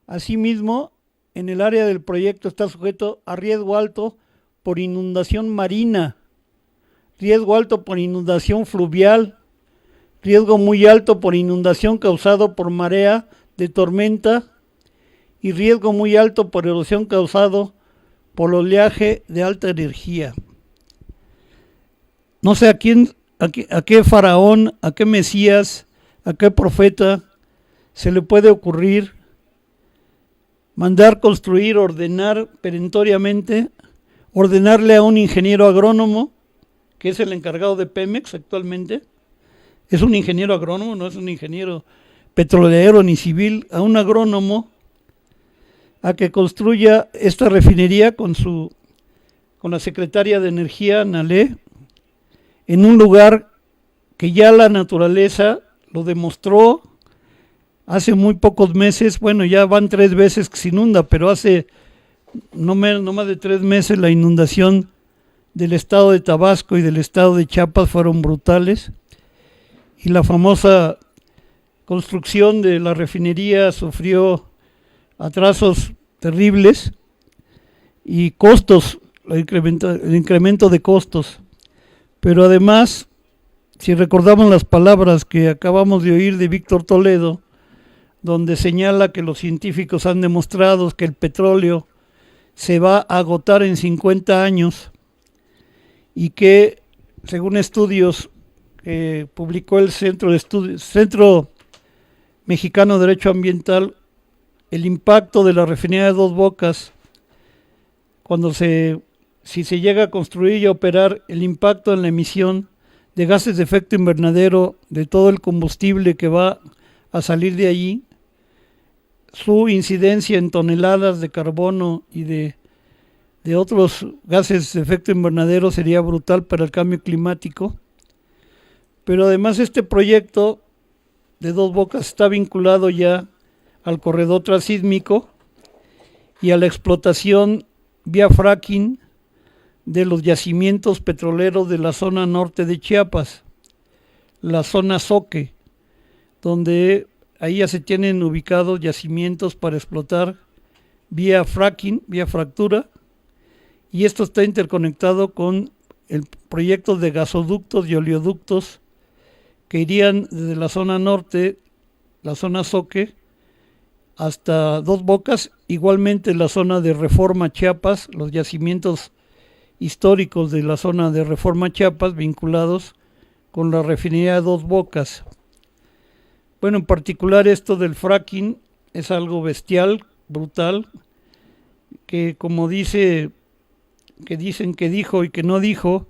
Asimismo, en el área del proyecto está sujeto a riesgo alto por inundación marina, riesgo alto por inundación fluvial, riesgo muy alto por inundación causado por marea de tormenta y riesgo muy alto por erosión causado por oleaje de alta energía. No sé a qué faraón, a qué mesías, a qué profeta se le puede ocurrir mandar construir, ordenar perentoriamente, ordenarle a un ingeniero agrónomo, que es el encargado de Pemex actualmente. Es un ingeniero agrónomo, no es un ingeniero petrolero ni civil, a un agrónomo a que construya esta refinería con la secretaria de Energía, Nalé, en un lugar que ya la naturaleza lo demostró hace muy pocos meses. Bueno, ya van 3 veces que se inunda, pero hace no más de 3 meses la inundación del estado de Tabasco y del estado de Chiapas fueron brutales, y la famosa construcción de la refinería sufrió atrasos terribles y costos, el incremento de costos. Pero además, si recordamos las palabras que acabamos de oír de Víctor Toledo, donde señala que los científicos han demostrado que el petróleo se va a agotar en 50 años y que, según estudios que publicó el Centro Mexicano de Derecho Ambiental, el impacto de la refinería de Dos Bocas, si se llega a construir y a operar, el impacto en la emisión de gases de efecto invernadero de todo el combustible que va a salir de allí, su incidencia en toneladas de carbono y de otros gases de efecto invernadero sería brutal para el cambio climático. Pero además este proyecto de Dos Bocas está vinculado ya al corredor transísmico y a la explotación vía fracking de los yacimientos petroleros de la zona norte de Chiapas, la zona Zoque, donde ahí ya se tienen ubicados yacimientos para explotar vía fracking, vía fractura, y esto está interconectado con el proyecto de gasoductos y oleoductos que irían desde la zona norte, la zona Zoque, hasta Dos Bocas, igualmente la zona de Reforma Chiapas, los yacimientos históricos de la zona de Reforma Chiapas vinculados con la refinería de Dos Bocas. Bueno, en particular esto del fracking es algo bestial, brutal, que como dicen que dijo y que no dijo,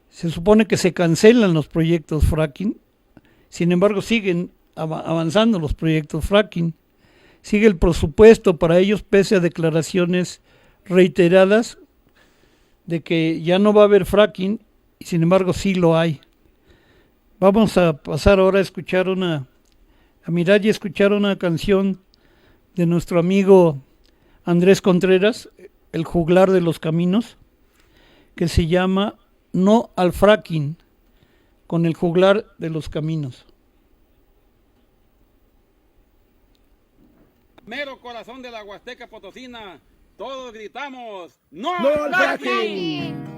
se supone que se cancelan los proyectos fracking, sin embargo siguen avanzando los proyectos fracking, sigue el presupuesto para ellos pese a declaraciones reiteradas de que ya no va a haber fracking, y sin embargo sí lo hay. Vamos a pasar ahora a mirar y escuchar una canción de nuestro amigo Andrés Contreras, el juglar de los caminos, que se llama No al fracking, con el juglar de los caminos. Mero corazón de la Huasteca Potosina, todos gritamos ¡No al fracking!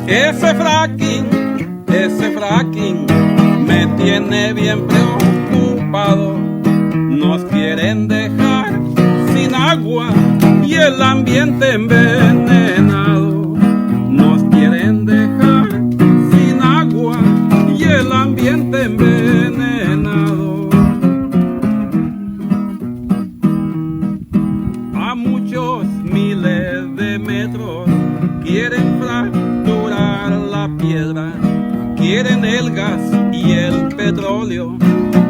Ese fracking me tiene bien preocupado. Nos quieren dejar sin agua y el ambiente envenenado. Nos quieren dejar sin agua y el ambiente envenenado. A muchos miles de metros quieren fracturar la piedra, quieren el gas y el petróleo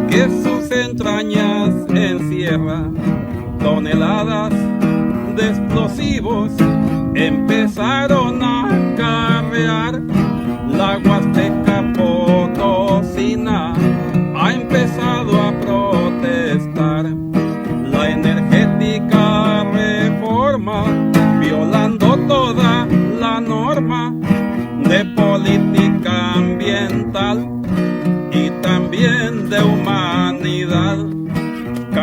que sus entrañas encierra. Toneladas de explosivos empezaron a acarrear. La Huasteca Potosina ha empezado a protestar. La energética reforma violando toda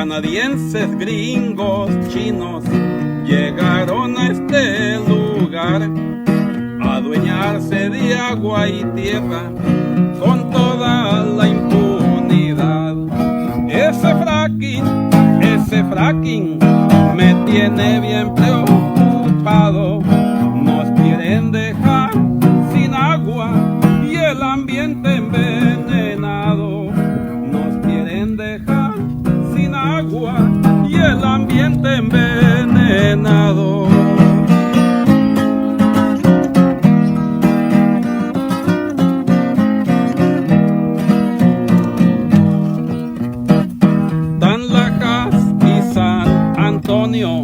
canadienses, gringos, chinos, llegaron a este lugar a adueñarse de agua y tierra con toda la impunidad. Ese fracking me tiene bien preocupado. Nos quieren dejar sin agua y el ambiente envenenado. Nos quieren dejar sin agua y el ambiente envenenado. Tan Lajas y San Antonio,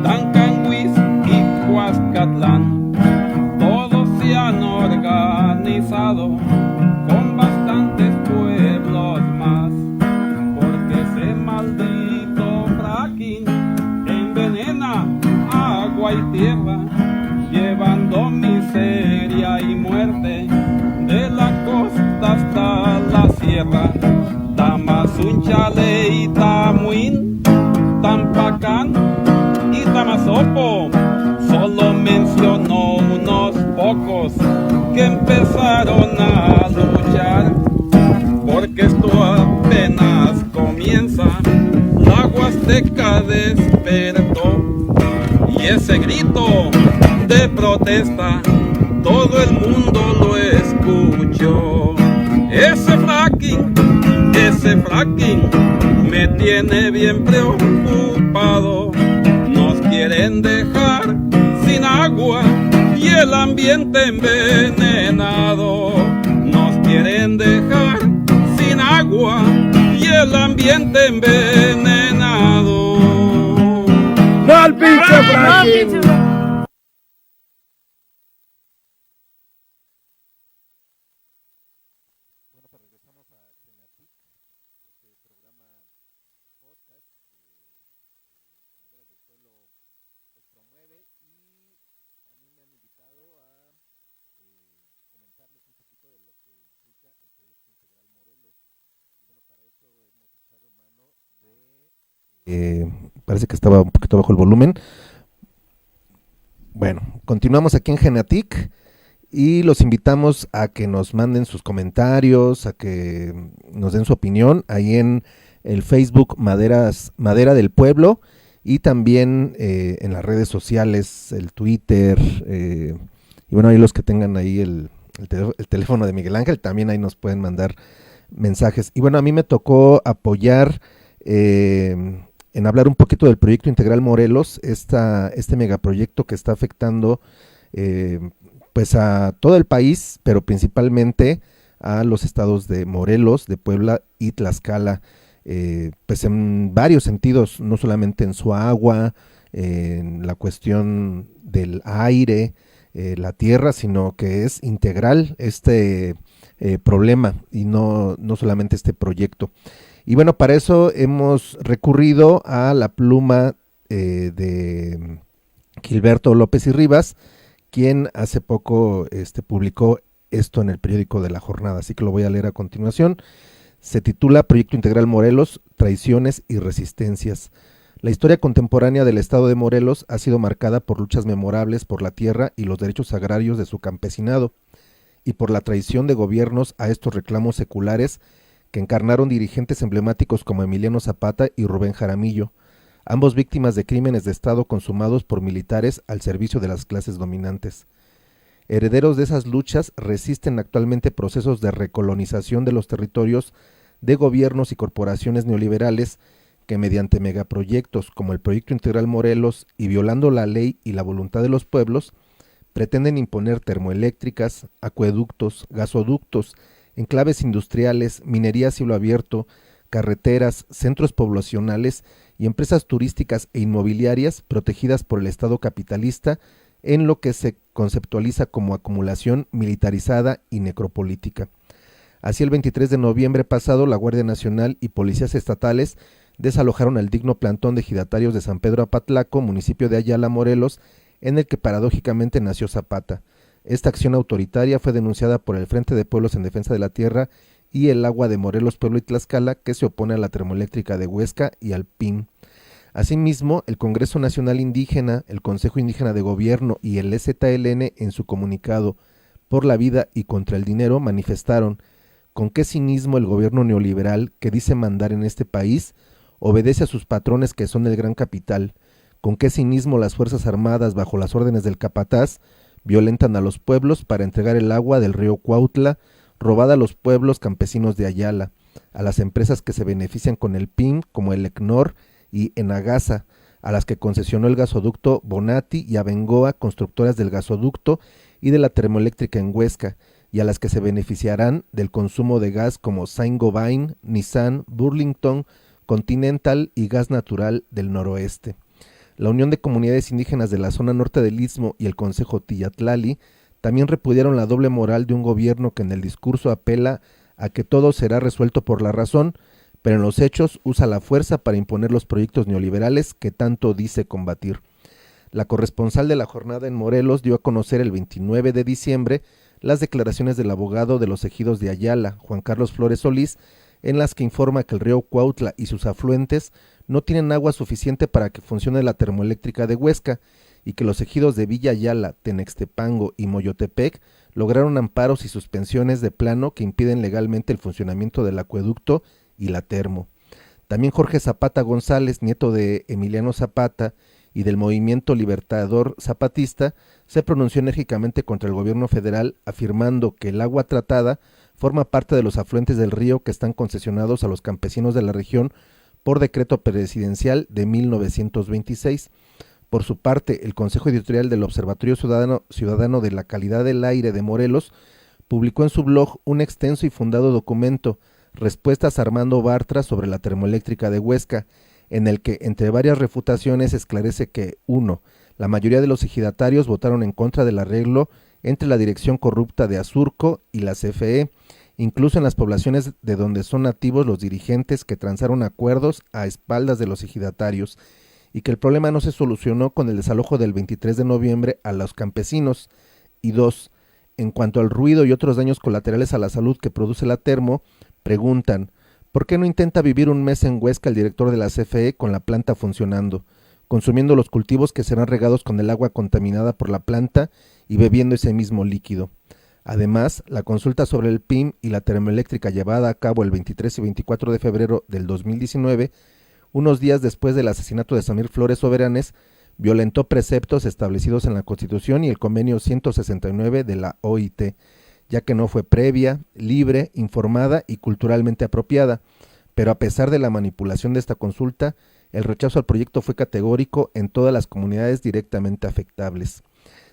Tancanguis y Huascatlán, todos se han organizado con bastantes pueblos más, porque ese maldito fracking envenena agua y tierra, llevando miseria y muerte de la costa hasta la sierra. Tamazunchale y Tamuín, Tampacán y Tamazopo, solo mencionó unos pocos que empezaron a luchar, porque esto apenas comienza. La Huasteca despertó y ese grito de protesta todo el mundo lo escuchó. Ese fracking me tiene bien preocupado. Nos quieren dejar sin agua y el ambiente envenenado. Nos quieren dejar sin agua y el ambiente envenenado. ¡No al pinche fracking! Parece que estaba un poquito bajo el volumen. Bueno, continuamos aquí en Geneatic y los invitamos a que nos manden sus comentarios, a que nos den su opinión ahí en el Facebook Madera del Pueblo y también en las redes sociales, el Twitter, y bueno, ahí los que tengan ahí el teléfono de Miguel Ángel, también ahí nos pueden mandar mensajes. Y bueno, a mí me tocó apoyar en hablar un poquito del proyecto Integral Morelos, este megaproyecto que está afectando pues a todo el país, pero principalmente a los estados de Morelos, de Puebla y Tlaxcala, pues en varios sentidos, no solamente en su agua, en la cuestión del aire, la tierra, sino que es integral este problema y no solamente este proyecto. Y bueno, para eso hemos recurrido a la pluma de Gilberto López y Rivas, quien hace poco publicó esto en el periódico de La Jornada, así que lo voy a leer a continuación. Se titula Proyecto Integral Morelos, Traiciones y Resistencias. La historia contemporánea del estado de Morelos ha sido marcada por luchas memorables por la tierra y los derechos agrarios de su campesinado, y por la traición de gobiernos a estos reclamos seculares que encarnaron dirigentes emblemáticos como Emiliano Zapata y Rubén Jaramillo, ambos víctimas de crímenes de Estado consumados por militares al servicio de las clases dominantes. Herederos de esas luchas resisten actualmente procesos de recolonización de los territorios de gobiernos y corporaciones neoliberales que mediante megaproyectos como el Proyecto Integral Morelos y violando la ley y la voluntad de los pueblos, pretenden imponer termoeléctricas, acueductos, gasoductos, enclaves industriales, minería a cielo abierto, carreteras, centros poblacionales y empresas turísticas e inmobiliarias protegidas por el Estado capitalista en lo que se conceptualiza como acumulación militarizada y necropolítica. Así, el 23 de noviembre pasado, la Guardia Nacional y policías estatales desalojaron al digno plantón de ejidatarios de San Pedro Apatlaco, municipio de Ayala, Morelos, en el que paradójicamente nació Zapata. Esta acción autoritaria fue denunciada por el Frente de Pueblos en Defensa de la Tierra y el agua de Morelos, Puebla y Tlaxcala, que se opone a la termoeléctrica de Huesca y al PIM. Asimismo, el Congreso Nacional Indígena, el Consejo Indígena de Gobierno y el EZLN, en su comunicado Por la Vida y contra el Dinero, manifestaron con qué cinismo el gobierno neoliberal que dice mandar en este país obedece a sus patrones que son el gran capital, con qué cinismo las Fuerzas Armadas, bajo las órdenes del capataz, violentan a los pueblos para entregar el agua del río Cuautla, robada a los pueblos campesinos de Ayala, a las empresas que se benefician con el PIM, como el ECNOR y Enagasa, a las que concesionó el gasoducto Bonatti y a Bengoa, constructoras del gasoducto y de la termoeléctrica en Huesca, y a las que se beneficiarán del consumo de gas como Saint-Gobain, Nissan, Burlington, Continental y Gas Natural del Noroeste. La Unión de Comunidades Indígenas de la zona norte del Istmo y el Consejo Tillatlali también repudiaron la doble moral de un gobierno que en el discurso apela a que todo será resuelto por la razón, pero en los hechos usa la fuerza para imponer los proyectos neoliberales que tanto dice combatir. La corresponsal de la jornada en Morelos dio a conocer el 29 de diciembre las declaraciones del abogado de los ejidos de Ayala, Juan Carlos Flores Solís, en las que informa que el río Cuautla y sus afluentes no tienen agua suficiente para que funcione la termoeléctrica de Huesca y que los ejidos de Villa Ayala, Tenextepango y Moyotepec lograron amparos y suspensiones de plano que impiden legalmente el funcionamiento del acueducto y la termo. También Jorge Zapata González, nieto de Emiliano Zapata y del Movimiento Libertador Zapatista, se pronunció enérgicamente contra el gobierno federal, afirmando que el agua tratada forma parte de los afluentes del río que están concesionados a los campesinos de la región por decreto presidencial de 1926. Por su parte, el Consejo Editorial del Observatorio Ciudadano de la Calidad del Aire de Morelos publicó en su blog un extenso y fundado documento, Respuestas a Armando Bartra sobre la termoeléctrica de Huesca, en el que, entre varias refutaciones, esclarece que 1. La mayoría de los ejidatarios votaron en contra del arreglo entre la dirección corrupta de Azurco y la CFE, incluso en las poblaciones de donde son nativos los dirigentes que transaron acuerdos a espaldas de los ejidatarios, y que el problema no se solucionó con el desalojo del 23 de noviembre a los campesinos. Y 2. En cuanto al ruido y otros daños colaterales a la salud que produce la termo, preguntan, ¿por qué no intenta vivir un mes en Huesca el director de la CFE con la planta funcionando, consumiendo los cultivos que serán regados con el agua contaminada por la planta y bebiendo ese mismo líquido? Además, la consulta sobre el PIM y la termoeléctrica llevada a cabo el 23 y 24 de febrero del 2019, unos días después del asesinato de Samir Flores Soberanes, violentó preceptos establecidos en la Constitución y el Convenio 169 de la OIT, ya que no fue previa, libre, informada y culturalmente apropiada, pero a pesar de la manipulación de esta consulta, el rechazo al proyecto fue categórico en todas las comunidades directamente afectables.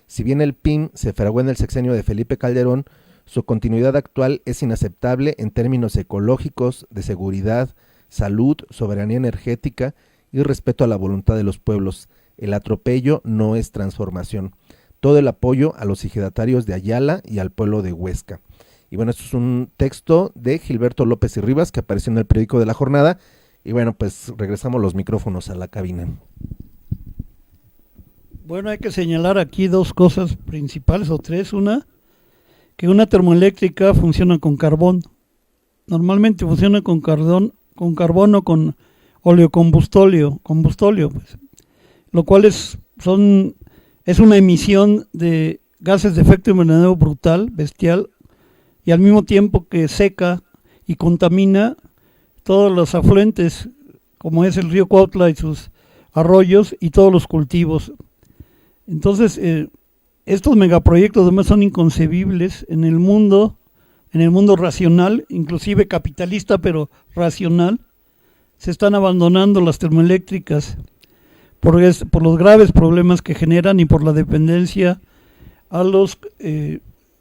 Si bien el PIM se fraguó en el sexenio de Felipe Calderón, su continuidad actual es inaceptable en términos ecológicos, de seguridad, salud, soberanía energética y respeto a la voluntad de los pueblos. El atropello no es transformación. Todo el apoyo a los ejidatarios de Ayala y al pueblo de Huesca. Y bueno, esto es un texto de Gilberto López y Rivas que apareció en el periódico de la jornada. Y bueno, pues regresamos los micrófonos a la cabina. Bueno, hay que señalar aquí dos cosas principales o tres. Una, que una termoeléctrica funciona con carbón. Normalmente funciona con carbón o con oleocombustóleo, pues, lo cual es una emisión de gases de efecto invernadero brutal, bestial, y al mismo tiempo que seca y contamina todos los afluentes, como es el río Cuautla y sus arroyos y todos los cultivos. Entonces, estos megaproyectos además son inconcebibles en el mundo racional, inclusive capitalista, pero racional. Se están abandonando las termoeléctricas por los graves problemas que generan y por la dependencia a los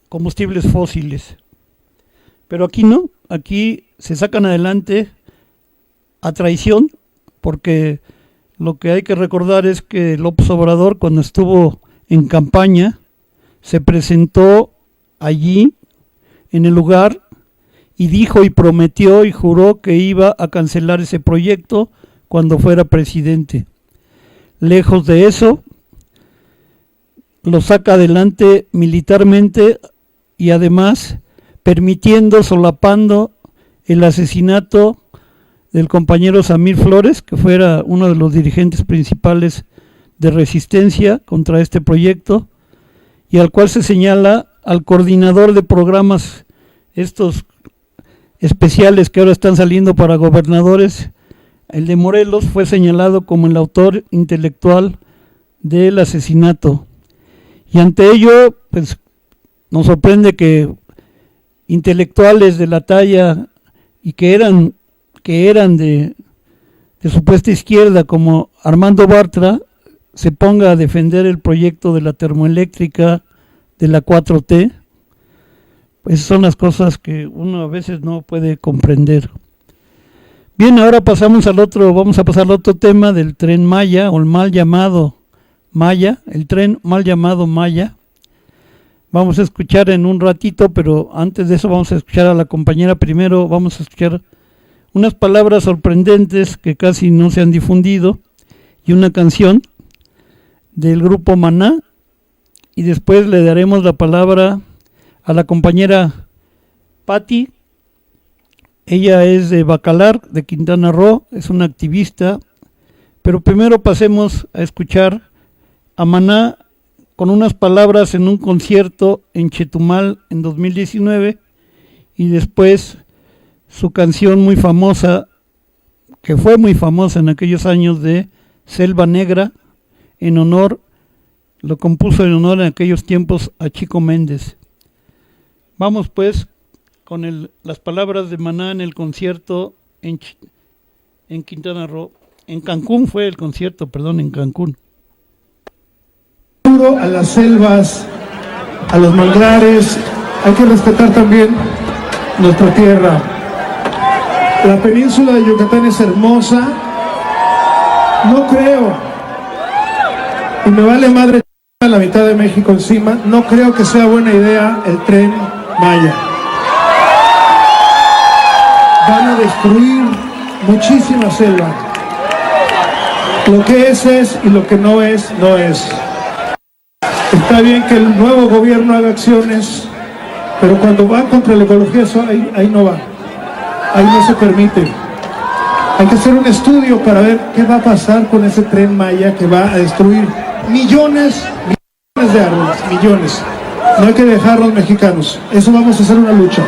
combustibles fósiles. Pero aquí no, aquí se sacan adelante a traición, porque lo que hay que recordar es que López Obrador, cuando estuvo en campaña, se presentó allí en el lugar y dijo y prometió y juró que iba a cancelar ese proyecto cuando fuera presidente. Lejos de eso, lo saca adelante militarmente y además permitiendo, solapando el asesinato del compañero Samir Flores, que fuera uno de los dirigentes principales de resistencia contra este proyecto, y al cual se señala al coordinador de programas estos especiales que ahora están saliendo para gobernadores. El de Morelos fue señalado como el autor intelectual del asesinato, y ante ello pues nos sorprende que intelectuales de la talla y que eran de supuesta izquierda como Armando Bartra se ponga a defender el proyecto de la termoeléctrica de la 4T. Pues son las cosas que uno a veces no puede comprender. Bien, ahora vamos a pasar al otro tema del Tren Maya, o el mal llamado Maya, el tren mal llamado Maya. Vamos a escuchar en un ratito, pero antes de eso vamos a escuchar a la compañera primero. Vamos a escuchar unas palabras sorprendentes que casi no se han difundido y una canción del grupo Maná, y después le daremos la palabra a la compañera Patti. Ella es de Bacalar, de Quintana Roo, es una activista, pero primero pasemos a escuchar a Maná con unas palabras en un concierto en Chetumal en 2019, y después su canción muy famosa, que fue muy famosa en aquellos años, de Selva Negra, lo compuso en honor en aquellos tiempos a Chico Méndez. Vamos pues con las palabras de Maná en el concierto en Quintana Roo. En Cancún fue el concierto, en Cancún. A las selvas, a los manglares, hay que respetar también nuestra tierra. La península de Yucatán es hermosa. No creo, y me vale madre la mitad de México encima, no creo que sea buena idea el Tren Maya. Van a destruir muchísima selva. Lo que es y lo que no es, no es. Está bien que el nuevo gobierno haga acciones, pero cuando va contra la ecología, eso ahí no va. Ahí no se permite. Hay que hacer un estudio para ver qué va a pasar con ese Tren Maya que va a destruir millones de árboles, millones. No hay que dejarlos mexicanos. Eso vamos a hacer una lucha.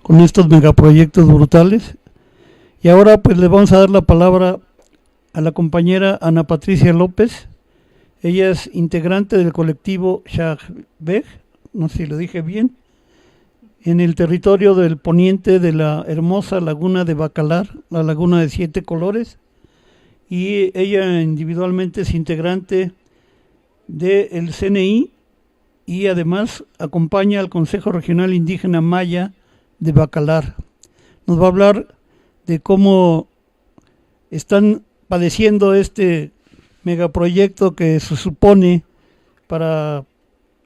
Con estos megaproyectos brutales. Y ahora pues le vamos a dar la palabra a la compañera Ana Patricia López. Ella es integrante del colectivo Shahbeg, no sé si lo dije bien, en el territorio del poniente de la hermosa laguna de Bacalar, la laguna de 7 colores. Y ella individualmente es integrante del CNI y además acompaña al Consejo Regional Indígena Maya de Bacalar. Nos va a hablar de cómo están padeciendo este megaproyecto que se supone para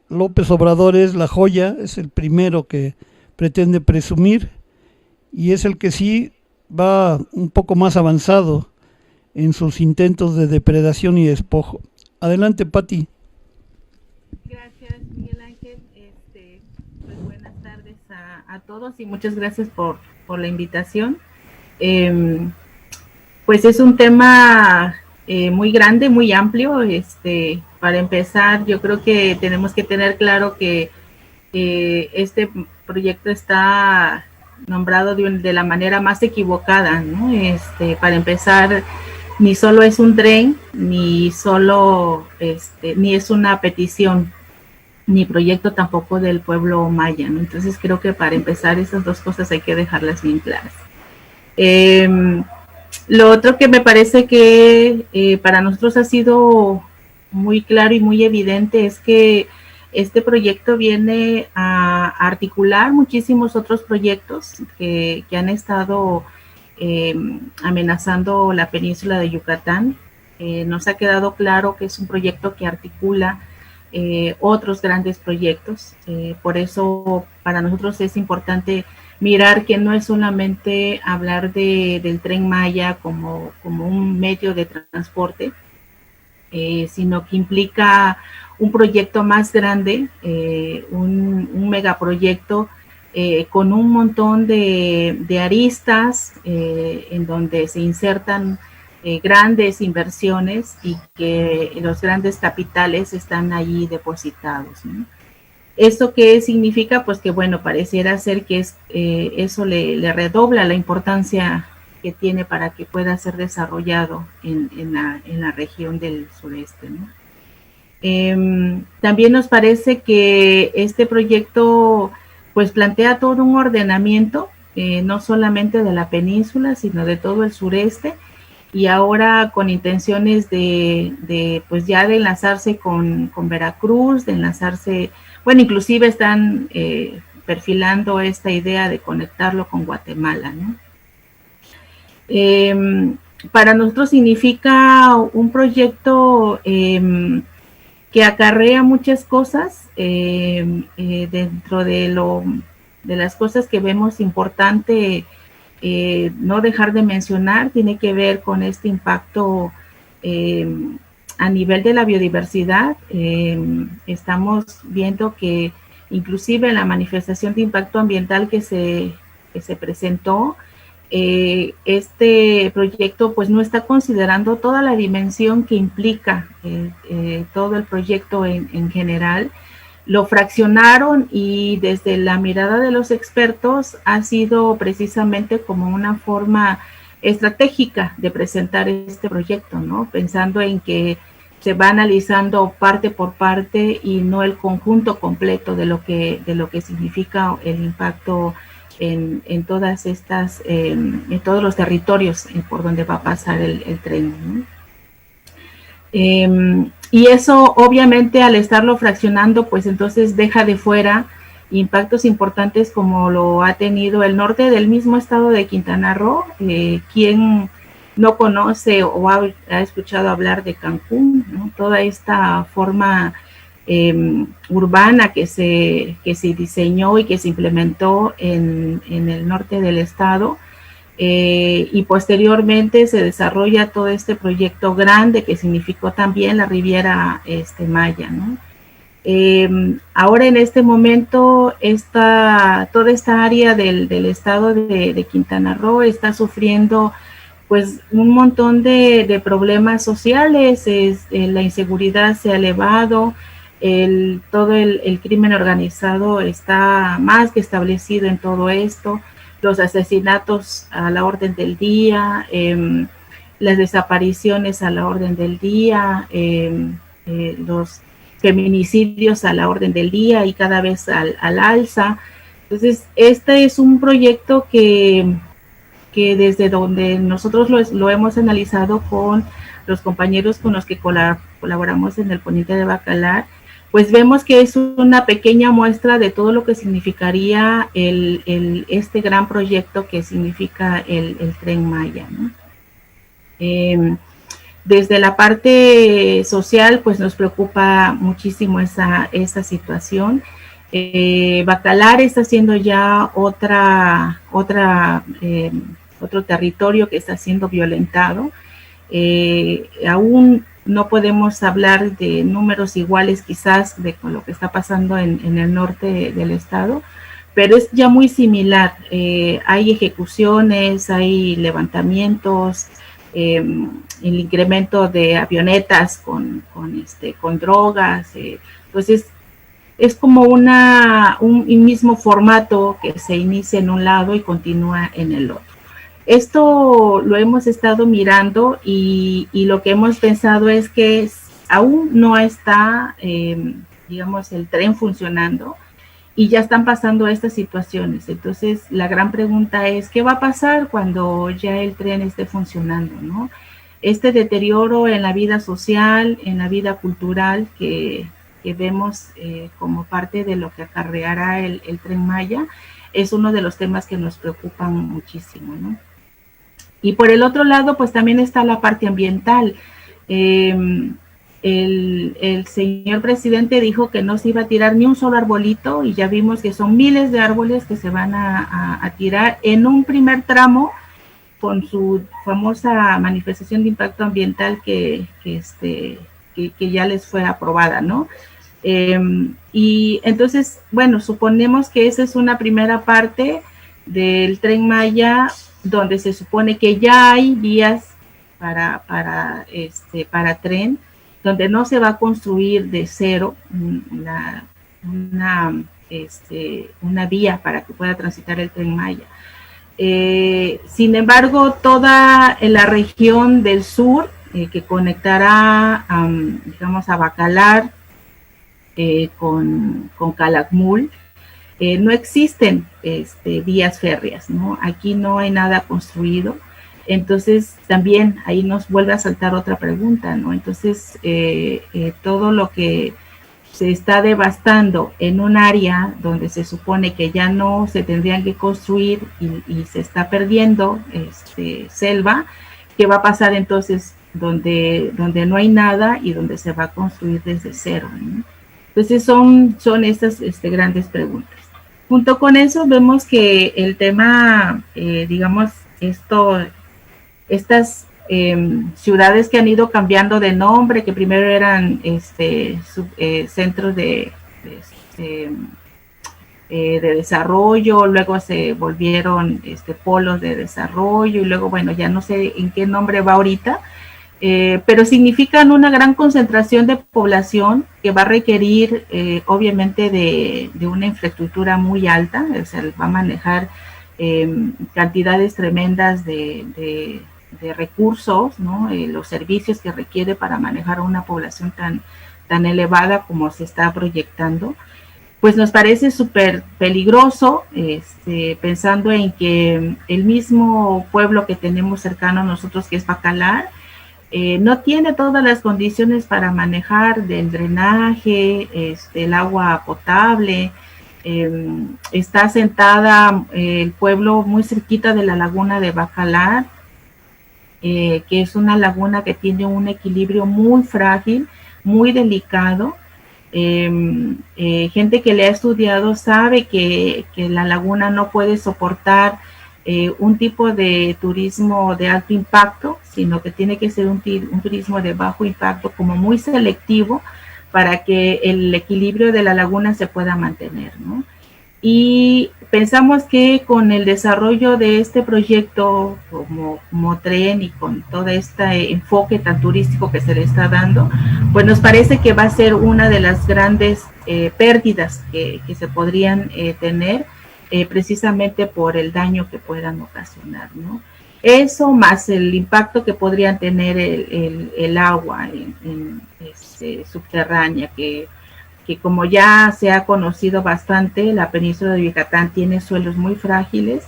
López Obrador es la joya, es el primero que pretende presumir y es el que sí va un poco más avanzado en sus intentos de depredación y despojo. Adelante, Pati. Gracias, Miguel Ángel. Pues buenas tardes a todos y muchas gracias por la invitación. Pues es un tema muy grande, muy amplio. Para empezar, yo creo que tenemos que tener claro que este proyecto está nombrado de la manera más equivocada, ¿no? Para empezar, ni solo es un tren, ni solo ni es una petición, ni proyecto tampoco del pueblo maya, ¿no? Entonces creo que para empezar esas dos cosas hay que dejarlas bien claras. Lo otro que me parece que para nosotros ha sido muy claro y muy evidente es que este proyecto viene a articular muchísimos otros proyectos que han estado amenazando la península de Yucatán. Nos ha quedado claro que es un proyecto que articula otros grandes proyectos. Por eso para nosotros es importante mirar que no es solamente hablar del Tren Maya como un medio de transporte, sino que implica un proyecto más grande, un megaproyecto con un montón de aristas en donde se insertan grandes inversiones y que los grandes capitales están allí depositados, ¿no? ¿Esto qué significa? Pues que bueno, pareciera ser que eso le redobla la importancia que tiene para que pueda ser desarrollado en la región del sureste, ¿no? También nos parece que este proyecto pues plantea todo un ordenamiento, no solamente de la península, sino de todo el sureste, y ahora con intenciones de pues ya de enlazarse con Veracruz, de enlazarse, bueno, inclusive están perfilando esta idea de conectarlo con Guatemala, ¿no? para nosotros significa un proyecto que acarrea muchas cosas dentro de las cosas que vemos importante no dejar de mencionar. Tiene que ver con este impacto a nivel de la biodiversidad. Estamos viendo que inclusive la manifestación de impacto ambiental que se presentó, este proyecto pues no está considerando toda la dimensión que implica todo el proyecto en general. Lo fraccionaron y desde la mirada de los expertos ha sido precisamente como una forma estratégica de presentar este proyecto, ¿no? Pensando en que se va analizando parte por parte y no el conjunto completo de lo que significa el impacto en todas estas, en todos los territorios por donde va a pasar el tren, ¿no? Y eso obviamente al estarlo fraccionando, pues entonces deja de fuera impactos importantes como lo ha tenido el norte del mismo estado de Quintana Roo. Quien no conoce o ha escuchado hablar de Cancún, ¿no? Toda esta forma urbana que se diseñó y que se implementó en el norte del estado, y posteriormente se desarrolla todo este proyecto grande que significó también la Riviera Maya, ¿no? Ahora en este momento toda esta área del estado de Quintana Roo está sufriendo pues un montón de problemas sociales. La inseguridad se ha elevado, todo el crimen organizado está más que establecido en todo esto, los asesinatos a la orden del día, las desapariciones a la orden del día, los feminicidios a la orden del día y cada vez al alza. Entonces, este es un proyecto que desde donde nosotros lo hemos analizado con los compañeros con los que colaboramos en el Poniente de Bacalar, pues vemos que es una pequeña muestra de todo lo que significaría este gran proyecto que significa el Tren Maya, ¿no? Desde la parte social, pues nos preocupa muchísimo esa situación. Bacalar está siendo ya otro territorio que está siendo violentado. Aún no podemos hablar de números iguales quizás con lo que está pasando en el norte del estado, pero es ya muy similar. Hay ejecuciones, hay levantamientos, el incremento de avionetas con drogas. Entonces es como un mismo formato que se inicia en un lado y continúa en el otro. Esto lo hemos estado mirando y lo que hemos pensado es que aún no está, digamos, el tren funcionando y ya están pasando estas situaciones. Entonces, la gran pregunta es, ¿qué va a pasar cuando ya el tren esté funcionando, ¿no? Este deterioro en la vida social, en la vida cultural que vemos como parte de lo que acarreará el Tren Maya, es uno de los temas que nos preocupan muchísimo, ¿no? Y por el otro lado, pues también está la parte ambiental. El señor presidente dijo que no se iba a tirar ni un solo arbolito y ya vimos que son miles de árboles que se van a tirar en un primer tramo con su famosa manifestación de impacto ambiental que ya les fue aprobada, ¿no? Y entonces, bueno, suponemos que esa es una primera parte del Tren Maya, donde se supone que ya hay vías para tren, donde no se va a construir de cero una vía para que pueda transitar el Tren Maya. Sin embargo, toda la región del sur que conectará, digamos, a Bacalar con Calakmul, no existen vías férreas, ¿no? Aquí no hay nada construido. Entonces, también ahí nos vuelve a saltar otra pregunta, ¿no? Entonces, todo lo que se está devastando en un área donde se supone que ya no se tendrían que construir y se está perdiendo selva, ¿qué va a pasar entonces donde no hay nada y donde se va a construir desde cero, ¿no? Entonces son estas grandes preguntas. Junto con eso vemos que el tema, digamos, estas ciudades que han ido cambiando de nombre, que primero eran centros de desarrollo, luego se volvieron polos de desarrollo y luego, bueno, ya no sé en qué nombre va ahorita, pero significan una gran concentración de población que va a requerir obviamente de una infraestructura muy alta, o sea, va a manejar cantidades tremendas de recursos, ¿no? Los servicios que requiere para manejar a una población tan elevada como se está proyectando. Pues nos parece súper peligroso, pensando en que el mismo pueblo que tenemos cercano a nosotros, que es Bacalar, no tiene todas las condiciones para manejar del drenaje, el agua potable. Está asentada el pueblo muy cerquita de la laguna de Bacalar, que es una laguna que tiene un equilibrio muy frágil, muy delicado. Gente que le ha estudiado sabe que la laguna no puede soportar un tipo de turismo de alto impacto, sino que tiene que ser un turismo de bajo impacto, como muy selectivo, para que el equilibrio de la laguna se pueda mantener, ¿no? Y pensamos que con el desarrollo de este proyecto como tren y con todo este enfoque tan turístico que se le está dando, pues nos parece que va a ser una de las grandes pérdidas que se podrían tener, precisamente por el daño que puedan ocasionar, ¿no? Eso más el impacto que podrían tener el agua subterránea, que como ya se ha conocido bastante, la península de Yucatán tiene suelos muy frágiles,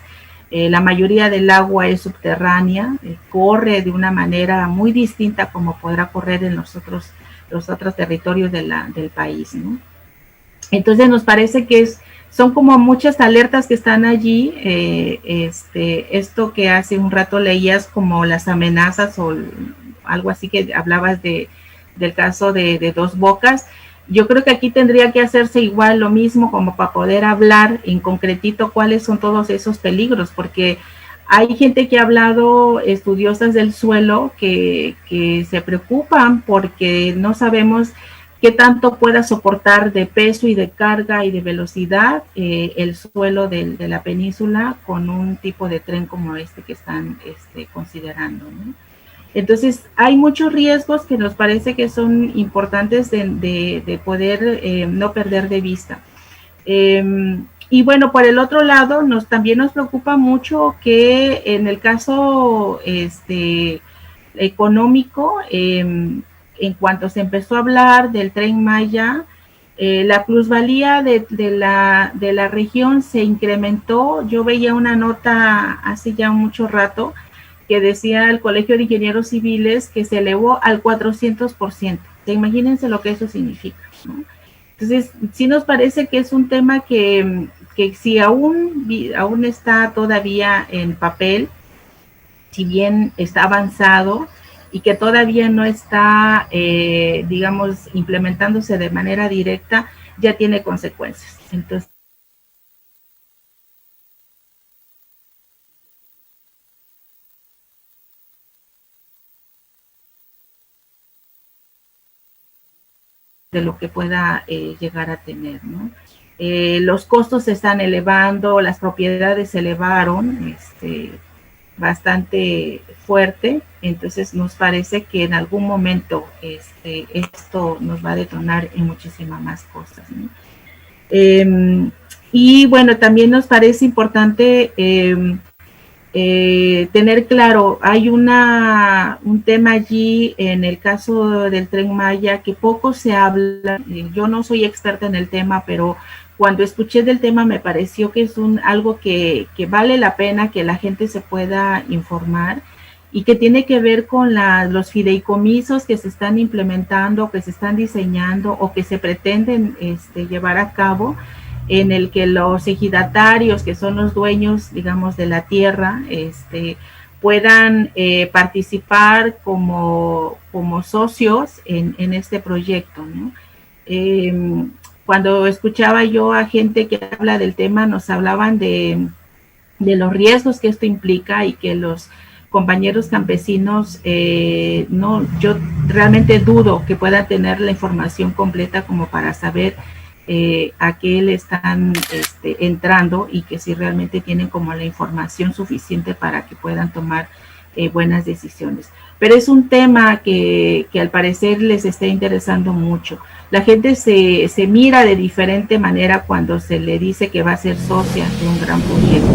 la mayoría del agua es subterránea, corre de una manera muy distinta como podrá correr en los otros territorios del país, ¿no? Entonces nos parece que son como muchas alertas que están allí, esto que hace un rato leías como las amenazas o algo así, que hablabas del caso de Dos Bocas. Yo creo que aquí tendría que hacerse igual lo mismo, como para poder hablar en concretito cuáles son todos esos peligros, porque hay gente que ha hablado, estudiosas del suelo, que se preocupan porque no sabemos qué tanto pueda soportar de peso y de carga y de velocidad el suelo de la península con un tipo de tren como que están considerando, ¿no? Entonces, hay muchos riesgos que nos parece que son importantes de poder no perder de vista. Y bueno, por el otro lado, también nos preocupa mucho que en el caso económico, en cuanto se empezó a hablar del Tren Maya, la plusvalía de la región se incrementó. Yo veía una nota hace ya mucho rato que decía el Colegio de Ingenieros Civiles que se elevó al 400%. Imagínense lo que eso significa, ¿no? Entonces, sí nos parece que es un tema que si aún está todavía en papel, si bien está avanzado y que todavía no está, digamos, implementándose de manera directa, ya tiene consecuencias. Entonces, de lo que pueda llegar a tener, ¿no? Los costos se están elevando, las propiedades se elevaron bastante fuerte, entonces nos parece que en algún momento esto nos va a detonar en muchísimas más cosas, ¿no? Y bueno, también nos parece importante tener claro, hay un tema allí en el caso del Tren Maya que poco se habla. Yo no soy experta en el tema, pero cuando escuché del tema me pareció que es algo que vale la pena que la gente se pueda informar, y que tiene que ver con los fideicomisos que se están implementando, que se están diseñando o que se pretenden llevar a cabo, en el que los ejidatarios, que son los dueños, digamos, de la tierra, puedan participar como socios en este proyecto, ¿no? Cuando escuchaba yo a gente que habla del tema, nos hablaban de los riesgos que esto implica y que los compañeros campesinos, yo realmente dudo que puedan tener la información completa como para saber a qué le están entrando, y que si realmente tienen como la información suficiente para que puedan tomar buenas decisiones. Pero es un tema que al parecer les está interesando mucho. La gente se mira de diferente manera cuando se le dice que va a ser socia de un gran proyecto.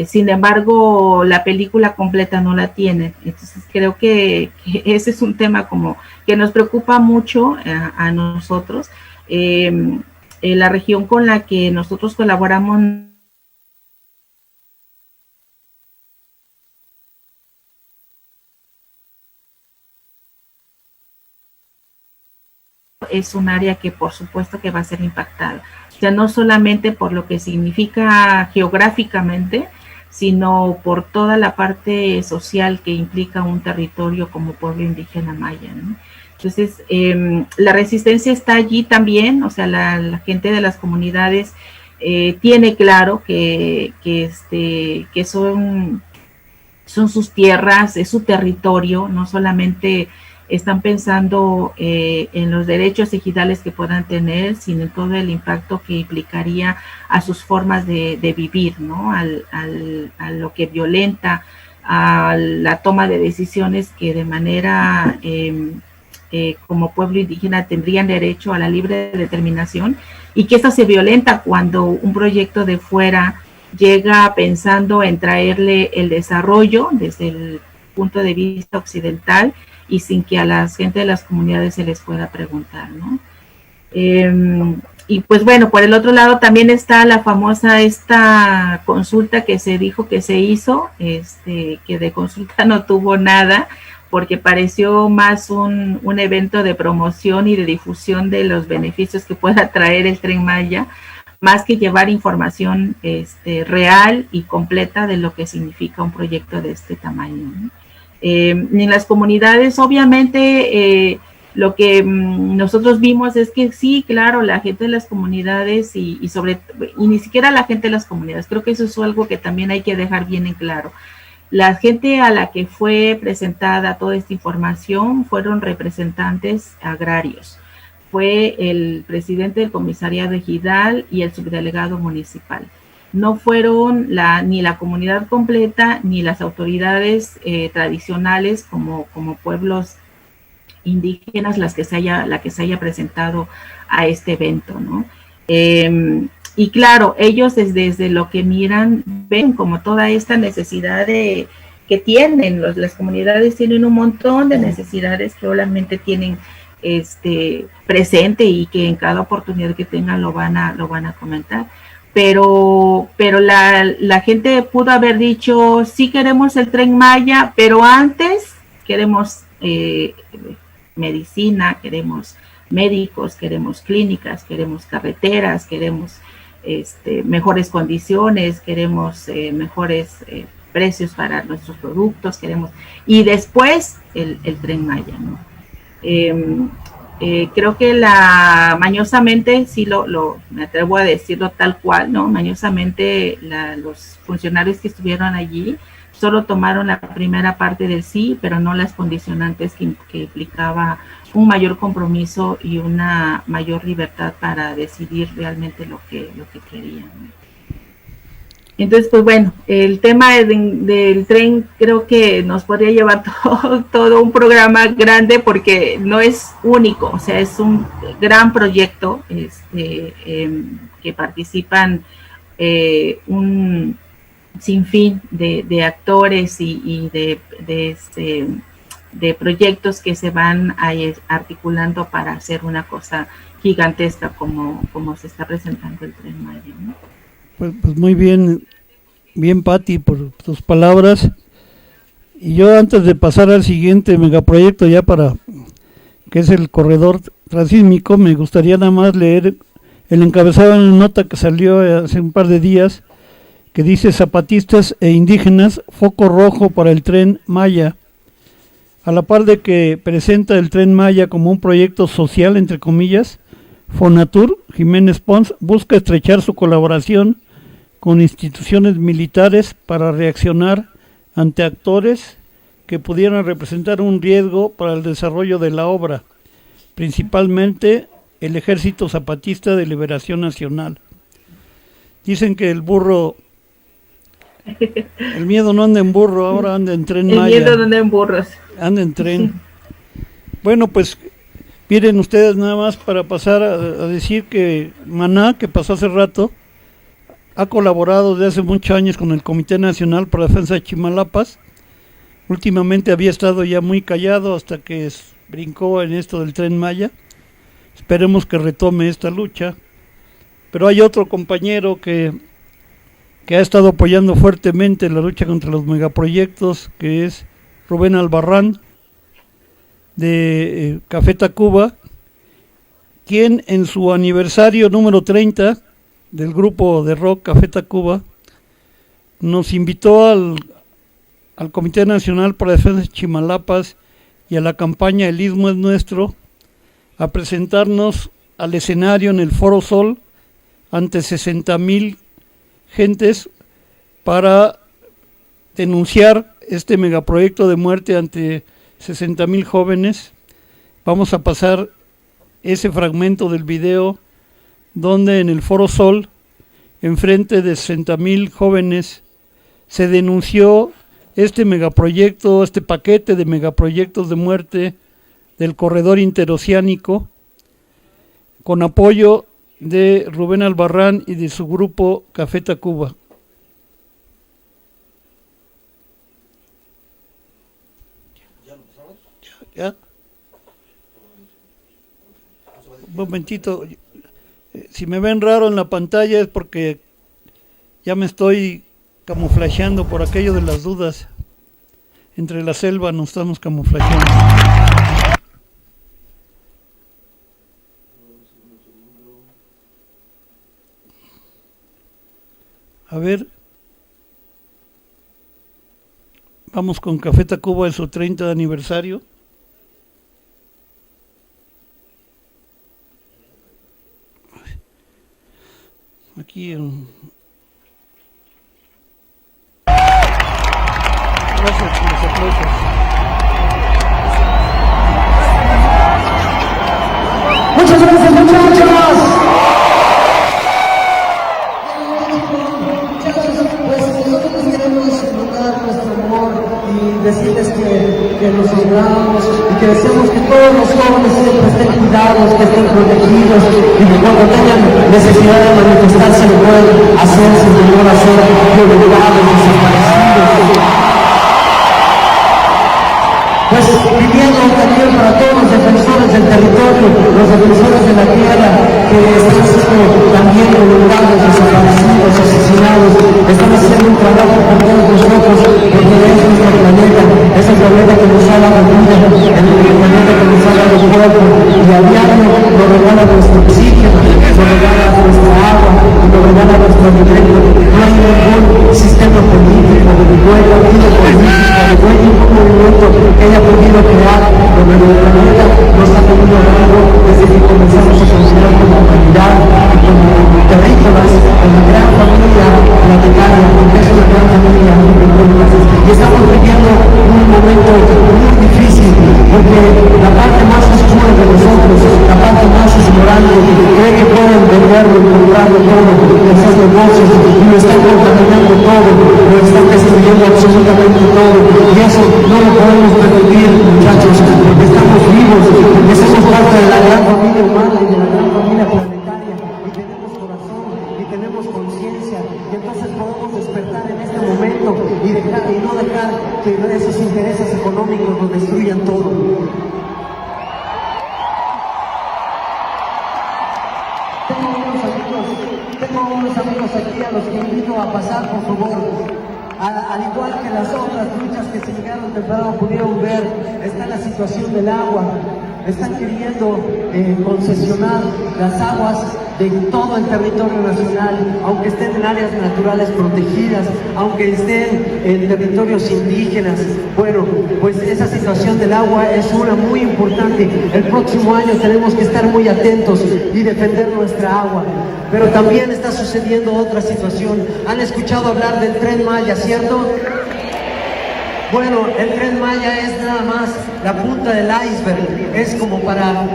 Sin embargo, la película completa no la tiene. Entonces creo que ese es un tema como que nos preocupa mucho a nosotros. La región con la que nosotros colaboramos es un área que por supuesto que va a ser impactada, o sea, no solamente por lo que significa geográficamente, sino por toda la parte social que implica un territorio como pueblo indígena maya, ¿no? Entonces, la resistencia está allí también, o sea, la gente de las comunidades tiene claro que son sus tierras, es su territorio, no solamente están pensando en los derechos ejidales que puedan tener, sino en todo el impacto que implicaría a sus formas de vivir, ¿no? A lo que violenta, a la toma de decisiones que de manera como pueblo indígena tendrían derecho a la libre determinación, y que esto se violenta cuando un proyecto de fuera llega pensando en traerle el desarrollo desde el punto de vista occidental y sin que a la gente de las comunidades se les pueda preguntar, ¿no? Y pues bueno, por el otro lado también está la famosa esta consulta que se dijo que se hizo, que de consulta no tuvo nada, porque pareció más un evento de promoción y de difusión de los beneficios que pueda traer el Tren Maya, más que llevar información real y completa de lo que significa un proyecto de este tamaño, ¿no? En las comunidades, obviamente, lo que nosotros vimos es que sí, claro, la gente de las comunidades y ni siquiera la gente de las comunidades, creo que eso es algo que también hay que dejar bien en claro. La gente a la que fue presentada toda esta información fueron representantes agrarios. Fue el presidente del comisariado ejidal y el subdelegado municipal. No fueron ni la comunidad completa ni las autoridades tradicionales como pueblos indígenas la que se haya presentado a este evento, ¿no? Y claro, ellos desde lo que miran ven como toda esta necesidad que tienen, las comunidades tienen un montón de necesidades que obviamente tienen presente y que en cada oportunidad que tengan lo van a comentar. Pero la gente pudo haber dicho, sí queremos el Tren Maya, pero antes queremos medicina, queremos médicos, queremos clínicas, queremos carreteras, queremos mejores condiciones, queremos mejores precios para nuestros productos, y después el Tren Maya, ¿no? Creo que mañosamente, sí me atrevo a decirlo tal cual, ¿no? Mañosamente los funcionarios que estuvieron allí solo tomaron la primera parte del sí, pero no las condicionantes que implicaba un mayor compromiso y una mayor libertad para decidir realmente lo que querían, ¿no? Entonces, pues bueno, el tema del tren creo que nos podría llevar todo un programa grande porque no es único, o sea, es un gran proyecto que participan un sinfín de actores y de proyectos que se van articulando para hacer una cosa gigantesca como se está presentando el Tren Maya, ¿no? Pues muy bien, Pati, por tus palabras. Y yo antes de pasar al siguiente megaproyecto que es el corredor transísmico, me gustaría nada más leer el encabezado en una nota que salió hace un par de días, que dice zapatistas e indígenas, foco rojo para el Tren Maya. A la par de que presenta el Tren Maya como un proyecto social, entre comillas, Fonatur, Jiménez Pons, busca estrechar su colaboración con instituciones militares para reaccionar ante actores que pudieran representar un riesgo para el desarrollo de la obra, principalmente el Ejército Zapatista de Liberación Nacional. Dicen que el miedo no anda en burro, ahora anda en Tren Maya. El miedo no anda en burros. Anda en tren. Bueno, pues miren ustedes nada más para pasar a decir que Maná, que pasó hace rato, ha colaborado desde hace muchos años con el Comité Nacional para la Defensa de Chimalapas. Últimamente había estado ya muy callado hasta que brincó en esto del Tren Maya. Esperemos que retome esta lucha. Pero hay otro compañero que ha estado apoyando fuertemente la lucha contra los megaproyectos, que es Rubén Albarrán, de Café Tacuba, quien en su aniversario número 30 del grupo de rock Café Tacuba nos invitó al Comité Nacional para la Defensa de Chimalapas y a la campaña El Istmo es Nuestro a presentarnos al escenario en el Foro Sol ante 60,000 gentes para denunciar este megaproyecto de muerte ante 60,000 jóvenes. Vamos a pasar ese fragmento del video donde en el Foro Sol, enfrente de 60,000 jóvenes, se denunció este megaproyecto, este paquete de megaproyectos de muerte del corredor interoceánico, con apoyo de Rubén Albarrán y de su grupo Café Tacuba. ¿Ya? Un momentito. Si me ven raro en la pantalla es porque ya me estoy camuflajeando por aquello de las dudas. Entre la selva nos estamos camuflajeando. A ver. Vamos con Café Tacuba en su 30 aniversario. Aquí en... Gracias por los aplausos. Muchas gracias, muchachos. Pues nosotros queremos mandar nuestro amor y decirles que nos honramos y que deseamos que todos los jóvenes siempre estén cuidados, que estén protegidos y que cuando tengan necesidad de manifestarse lo puedan hacer sin temor a ser violentados, desaparecidos. Pues pidiendo también para todos los defensores del territorio, los defensores de la tierra, que están siendo también violentados, desaparecidos, asesinados, están haciendo un trabajo por todos nosotros, porque es nuestro planeta, es el planeta que nos ha dado vida, el planeta que nos ha dado cuerpo, y a diario nos regala nuestro oxígeno, nos regala nuestra agua, y nos regala nuestro alimento. No hay ningún sistema político, de ningún partido político, de ningún movimiento que haya podido crear donde el planeta nos ha tenido dando desde que comenzamos a funcionar como humanidad y como terrícolas, en la gran familia planetaria, porque es una gran familia agrícola. Y estamos viviendo un momento muy difícil, porque la parte más oscura de nosotros, la parte más ignorante, cree que pueden venderlo y comprarlo todo, y hacer negocios, y lo están contaminando todo, lo están destruyendo absolutamente todo, y eso no lo podemos permitir, muchachos, porque estamos vivos, porque somos parte de la gran familia humana y de la gran familia planetaria, y tenemos corazón, y tenemos conciencia, y entonces podemos despertar en este momento y no dejar que esos intereses económicos nos destruyan todo. Tengo unos amigos aquí a los que invito a pasar, por favor. Al igual que las otras luchas que se llegaron temprano pudieron ver, está la situación del agua. Están queriendo concesionar las aguas de todo el territorio nacional, aunque estén en áreas naturales protegidas, aunque estén en territorios indígenas. Bueno, pues esa situación del agua es una muy importante. El próximo año tenemos que estar muy atentos y defender nuestra agua. Pero también está sucediendo otra situación. ¿Han escuchado hablar del Tren Maya, cierto? Bueno, el Tren Maya es nada más la punta del iceberg, es como para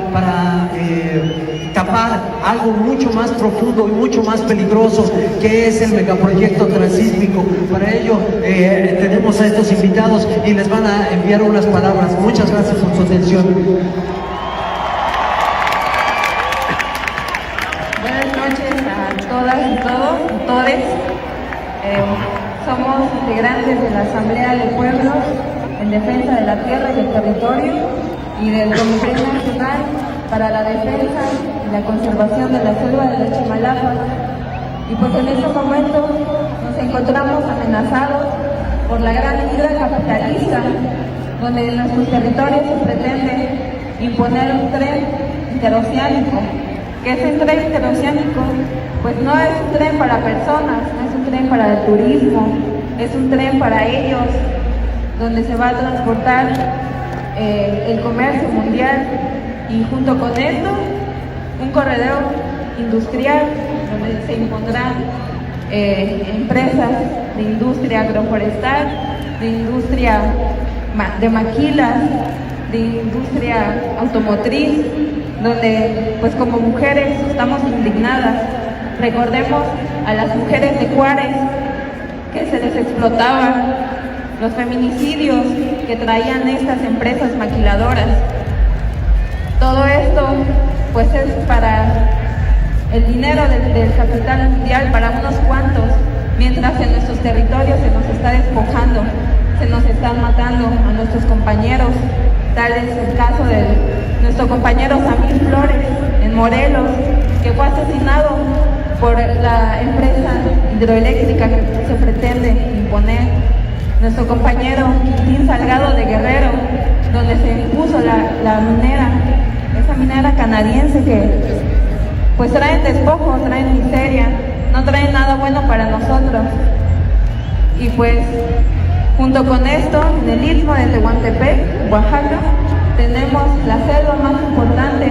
tapar algo mucho más profundo y mucho más peligroso, que es el megaproyecto transísmico. Para ello tenemos a estos invitados y les van a enviar unas palabras. Muchas gracias por su atención. Buenas noches a todas y todes. Somos integrantes de la Asamblea de Pueblos en defensa de la tierra y del territorio y del Comité Nacional para la Defensa y la Conservación de la Selva de los Chimalapas. Y pues en estos momentos nos encontramos amenazados por la gran hidra capitalista, donde en nuestros territorios se pretende imponer un tren interoceánico. Que ese tren interoceánico pues no es un tren para personas, no es un tren para el turismo, es un tren para ellos, donde se va a transportar el comercio mundial y junto con esto un corredor industrial donde se impondrán empresas de industria agroforestal, de industria de maquilas, de industria automotriz, donde pues como mujeres estamos indignadas. Recordemos a las mujeres de Juárez que se les explotaban, los feminicidios que traían estas empresas maquiladoras. Todo esto pues es para el dinero del capital mundial, para unos cuantos, mientras en nuestros territorios se nos está despojando, se nos están matando a nuestros compañeros. Tal es el caso de nuestro compañero Samir Flores en Morelos, que fue asesinado por la empresa hidroeléctrica que se pretende imponer. Nuestro compañero Quintín Salgado de Guerrero, donde se impuso la minera, esa minera canadiense que pues traen despojo, traen miseria, no traen nada bueno para nosotros. Y pues junto con esto, en el istmo de Tehuantepec, Oaxaca, tenemos la selva más importante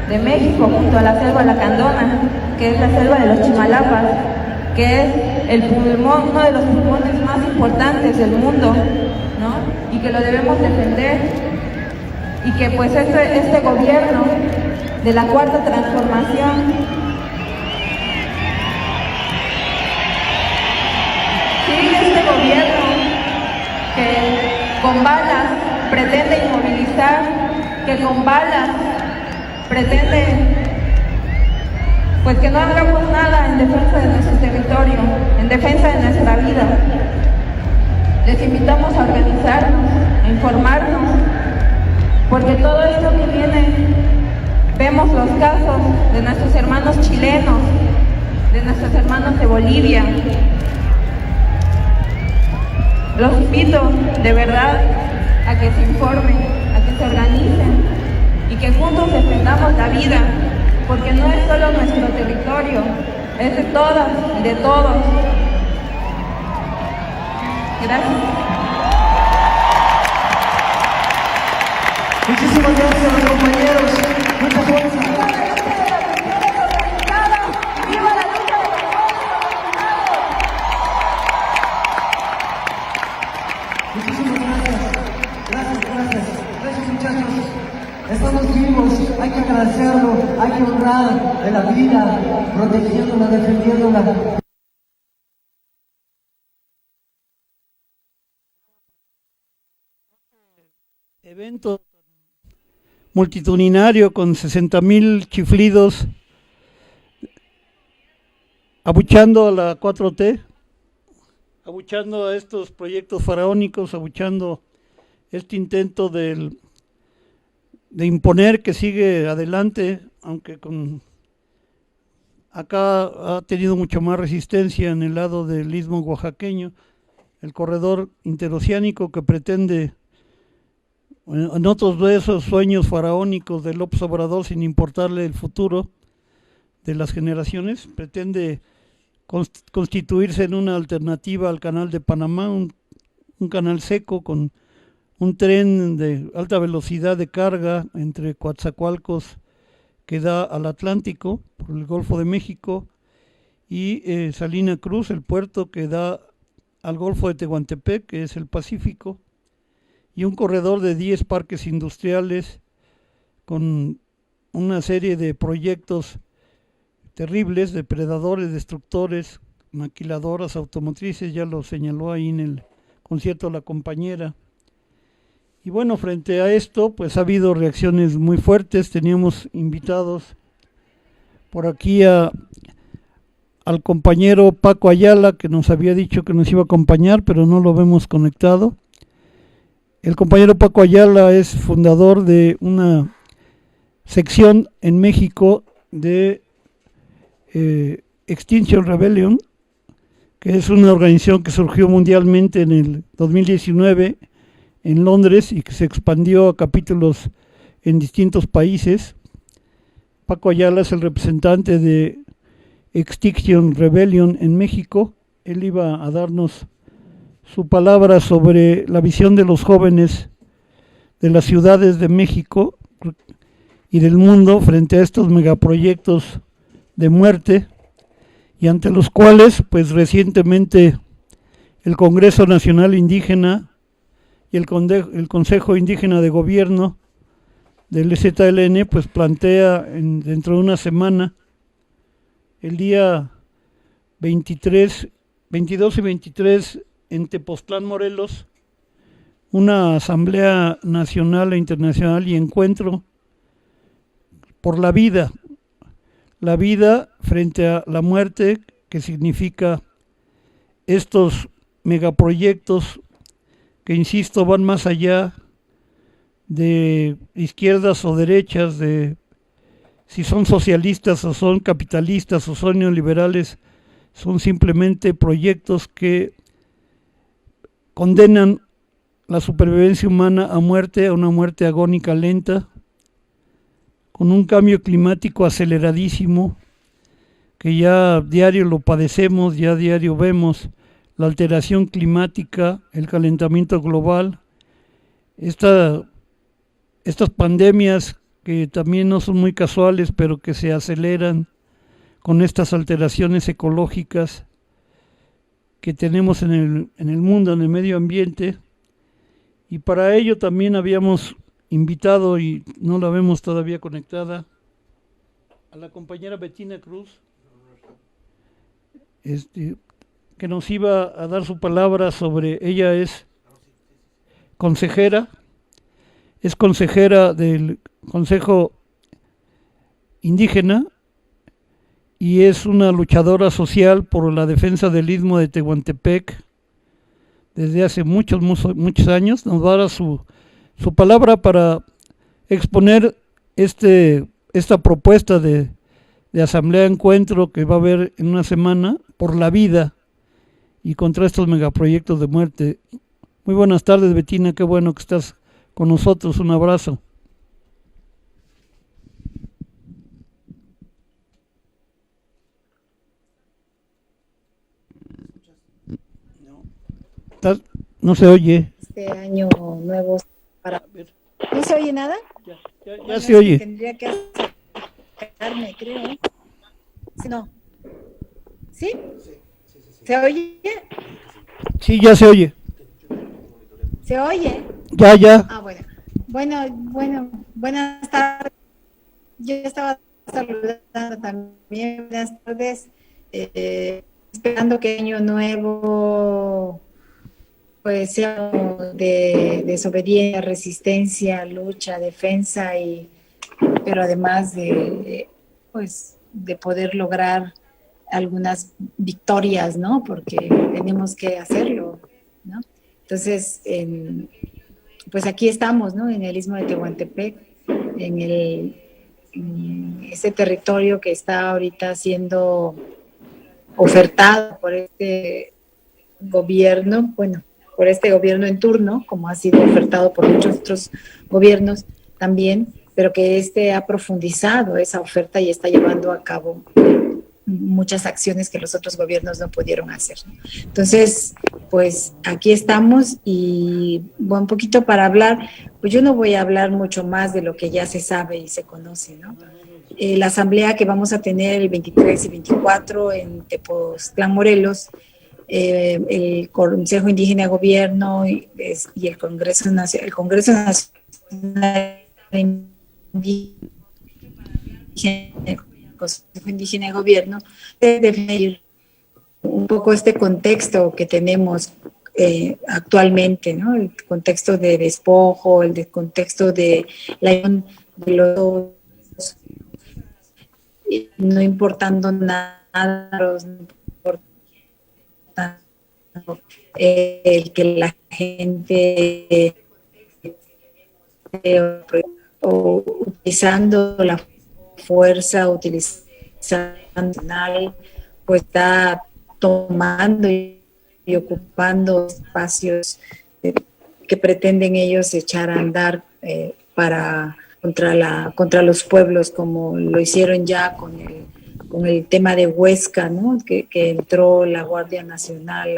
de México, junto a la selva lacandona, que es la selva de los Chimalapas, que es el pulmón, uno de los pulmones más importantes del mundo, ¿no? Y que lo debemos defender, y que pues este gobierno de la Cuarta Transformación sigue este gobierno que con balas pretende inmovilizar, que con balas pretende pues que no hagamos nada en defensa de nuestro territorio, en defensa de nuestra vida. Les invitamos a organizarnos, a informarnos, porque todo esto que viene, vemos los casos de nuestros hermanos chilenos, de nuestros hermanos de Bolivia. Los invito de verdad a que se informen, a que se organicen y que juntos defendamos la vida, porque no es solo nuestro territorio, es de todas y de todos. Gracias. Muchísimas gracias a los compañeros. Mucha fuerza. ¡Viva la lucha de los Muchísimas gracias. Gracias muchachos. Estamos vivos, hay que agradecerlo, hay que honrar de la vida, protegiéndola, defendiéndola. Evento multitudinario con 60,000 chiflidos abuchando a la 4T, abuchando a estos proyectos faraónicos, abuchando este intento de imponer que sigue adelante, aunque acá ha tenido mucho más resistencia en el lado del istmo oaxaqueño, el corredor interoceánico que pretende en otros de esos sueños faraónicos de López Obrador, sin importarle el futuro de las generaciones, pretende constituirse en una alternativa al canal de Panamá, un canal seco con un tren de alta velocidad de carga entre Coatzacoalcos, que da al Atlántico por el Golfo de México, y Salina Cruz, el puerto que da al Golfo de Tehuantepec, que es el Pacífico, y un corredor de 10 parques industriales con una serie de proyectos terribles, depredadores, destructores, maquiladoras automotrices, ya lo señaló ahí en el concierto la compañera. Y bueno, frente a esto, pues ha habido reacciones muy fuertes. Teníamos invitados por aquí al compañero Paco Ayala, que nos había dicho que nos iba a acompañar, pero no lo vemos conectado. El compañero Paco Ayala es fundador de una sección en México de Extinction Rebellion, que es una organización que surgió mundialmente en el 2019 en Londres y que se expandió a capítulos en distintos países. Paco Ayala es el representante de Extinction Rebellion en México. Él iba a darnos su palabra sobre la visión de los jóvenes de las ciudades de México y del mundo frente a estos megaproyectos de muerte, y ante los cuales pues recientemente el Congreso Nacional Indígena y el Consejo Indígena de Gobierno del EZLN pues plantea dentro de una semana, el día 22 y 23 en Tepoztlán, Morelos, una asamblea nacional e internacional y encuentro por la vida frente a la muerte, que significa estos megaproyectos que, insisto, van más allá de izquierdas o derechas, de si son socialistas o son capitalistas o son neoliberales. Son simplemente proyectos que condenan la supervivencia humana a muerte, a una muerte agónica lenta, con un cambio climático aceleradísimo, que ya diario lo padecemos, ya diario vemos la alteración climática, el calentamiento global, estas pandemias que también no son muy casuales, pero que se aceleran con estas alteraciones ecológicas que tenemos en el mundo, en el medio ambiente. Y para ello también habíamos invitado, y no la vemos todavía conectada, a la compañera Bettina Cruz, que nos iba a dar su palabra sobre, ella es consejera del Consejo Indígena y es una luchadora social por la defensa del Istmo de Tehuantepec desde hace muchos años. Nos va a dar su palabra para exponer esta propuesta de asamblea encuentro que va a haber en una semana por la vida y contra estos megaproyectos de muerte. Muy buenas tardes, Bettina, qué bueno que estás con nosotros, un abrazo. No se oye. Este año nuevo para... ¿No se oye nada? Ya se oye. Tendría que acercarme, creo. No. ¿Sí? ¿Se oye? Sí, ya se oye. ¿Se oye? Ya. Ah, bueno, buenas tardes. Yo estaba saludando también. Buenas tardes. Esperando que el año nuevo pues sea de desobediencia, resistencia, lucha, defensa, pero además de poder lograr algunas victorias, ¿no? Porque tenemos que hacerlo, ¿no? Entonces, pues aquí estamos, ¿no? En el Istmo de Tehuantepec, en ese territorio que está ahorita siendo ofertado por este gobierno, por este gobierno en turno, como ha sido ofertado por muchos otros gobiernos también, pero que ha profundizado esa oferta y está llevando a cabo muchas acciones que los otros gobiernos no pudieron hacer, ¿no? Entonces, pues aquí estamos y bueno, un poquito para hablar, pues yo no voy a hablar mucho más de lo que ya se sabe y se conoce, ¿no? La asamblea que vamos a tener el 23 y 24 en Tepoztlán, Morelos, el Consejo Indígena de Gobierno y el Congreso Nacional Indígena, Consejo Indígena de Gobierno, de definir un poco este contexto que tenemos actualmente, ¿no? El contexto de despojo, el contexto de los no importando nada, no importando el que la gente utilizando la fuerza, utilizando, pues está tomando y ocupando espacios que pretenden ellos echar a andar contra los pueblos, como lo hicieron ya con el tema de Huesca, ¿no? Que entró la Guardia Nacional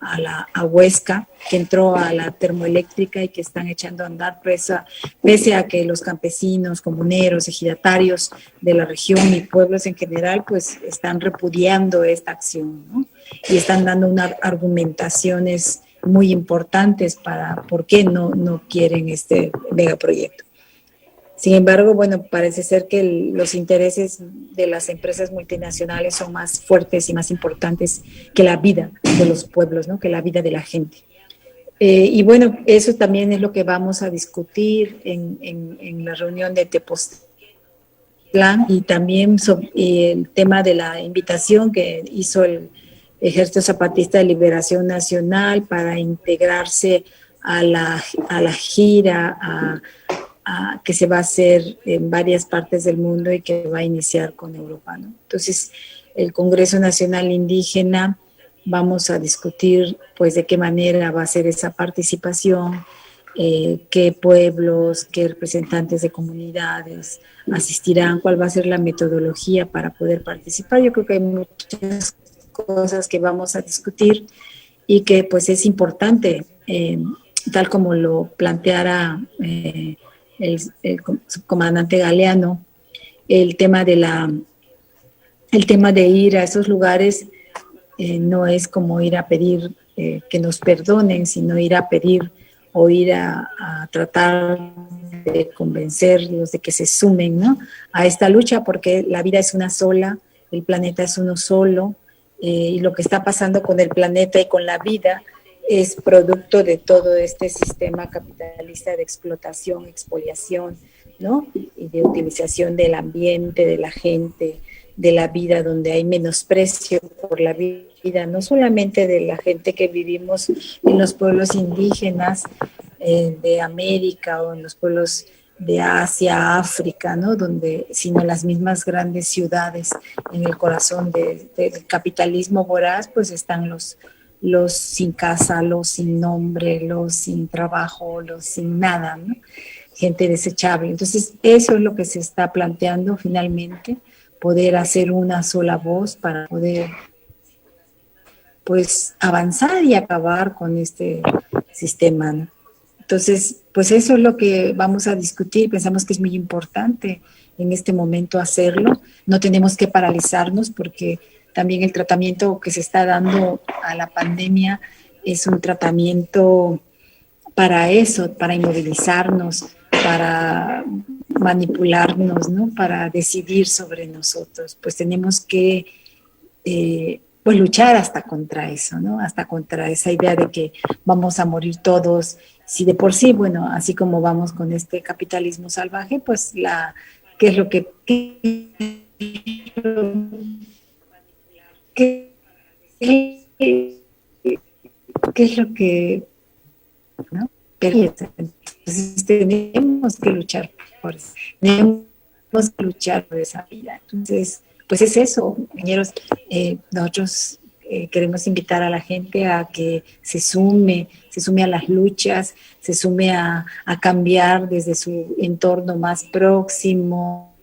a Huesca, que entró a la termoeléctrica y que están echando a andar pese a que los campesinos, comuneros, ejidatarios de la región y pueblos en general, pues están repudiando esta acción, ¿no? Y están dando unas argumentaciones muy importantes para por qué no quieren este megaproyecto. Sin embargo, bueno, parece ser que los intereses de las empresas multinacionales son más fuertes y más importantes que la vida de los pueblos, ¿no? Que la vida de la gente. Y bueno, eso también es lo que vamos a discutir en la reunión de Tepoztlán, y también sobre el tema de la invitación que hizo el Ejército Zapatista de Liberación Nacional para integrarse a la gira que se va a hacer en varias partes del mundo y que va a iniciar con Europa, ¿no? Entonces, el Congreso Nacional Indígena, vamos a discutir pues de qué manera va a ser esa participación, qué pueblos, qué representantes de comunidades asistirán, cuál va a ser la metodología para poder participar. Yo creo que hay muchas cosas que vamos a discutir y que pues es importante, tal como lo planteara el subcomandante Galeano, el tema de ir a esos lugares no es como ir a pedir que nos perdonen, sino ir a pedir o ir a tratar de convencerlos de que se sumen, ¿no? A esta lucha, porque la vida es una sola, el planeta es uno solo, y lo que está pasando con el planeta y con la vida es producto de todo este sistema capitalista de explotación, expoliación, ¿no? Y de utilización del ambiente, de la gente, de la vida, donde hay menosprecio por la vida, no solamente de la gente que vivimos en los pueblos indígenas de América o en los pueblos de Asia, África, ¿no? Sino las mismas grandes ciudades, en el corazón del capitalismo voraz, pues están los sin casa, los sin nombre, los sin trabajo, los sin nada, ¿no? Gente desechable. Entonces, eso es lo que se está planteando finalmente, poder hacer una sola voz para poder, pues, avanzar y acabar con este sistema, ¿no? Entonces, pues eso es lo que vamos a discutir. Pensamos que es muy importante en este momento hacerlo. No tenemos que paralizarnos porque también el tratamiento que se está dando a la pandemia es un tratamiento para eso, para inmovilizarnos, para manipularnos, ¿no? Para decidir sobre nosotros. Pues tenemos que pues luchar hasta contra eso, ¿no? Hasta contra esa idea de que vamos a morir todos. Si de por sí, bueno, así como vamos con este capitalismo salvaje, pues ¿qué es lo que ¿no? Entonces tenemos que luchar por eso, tenemos que luchar por esa vida. Entonces, pues es eso, compañeros. Nosotros queremos invitar a la gente a que se sume a las luchas, se sume a cambiar desde su entorno más próximo,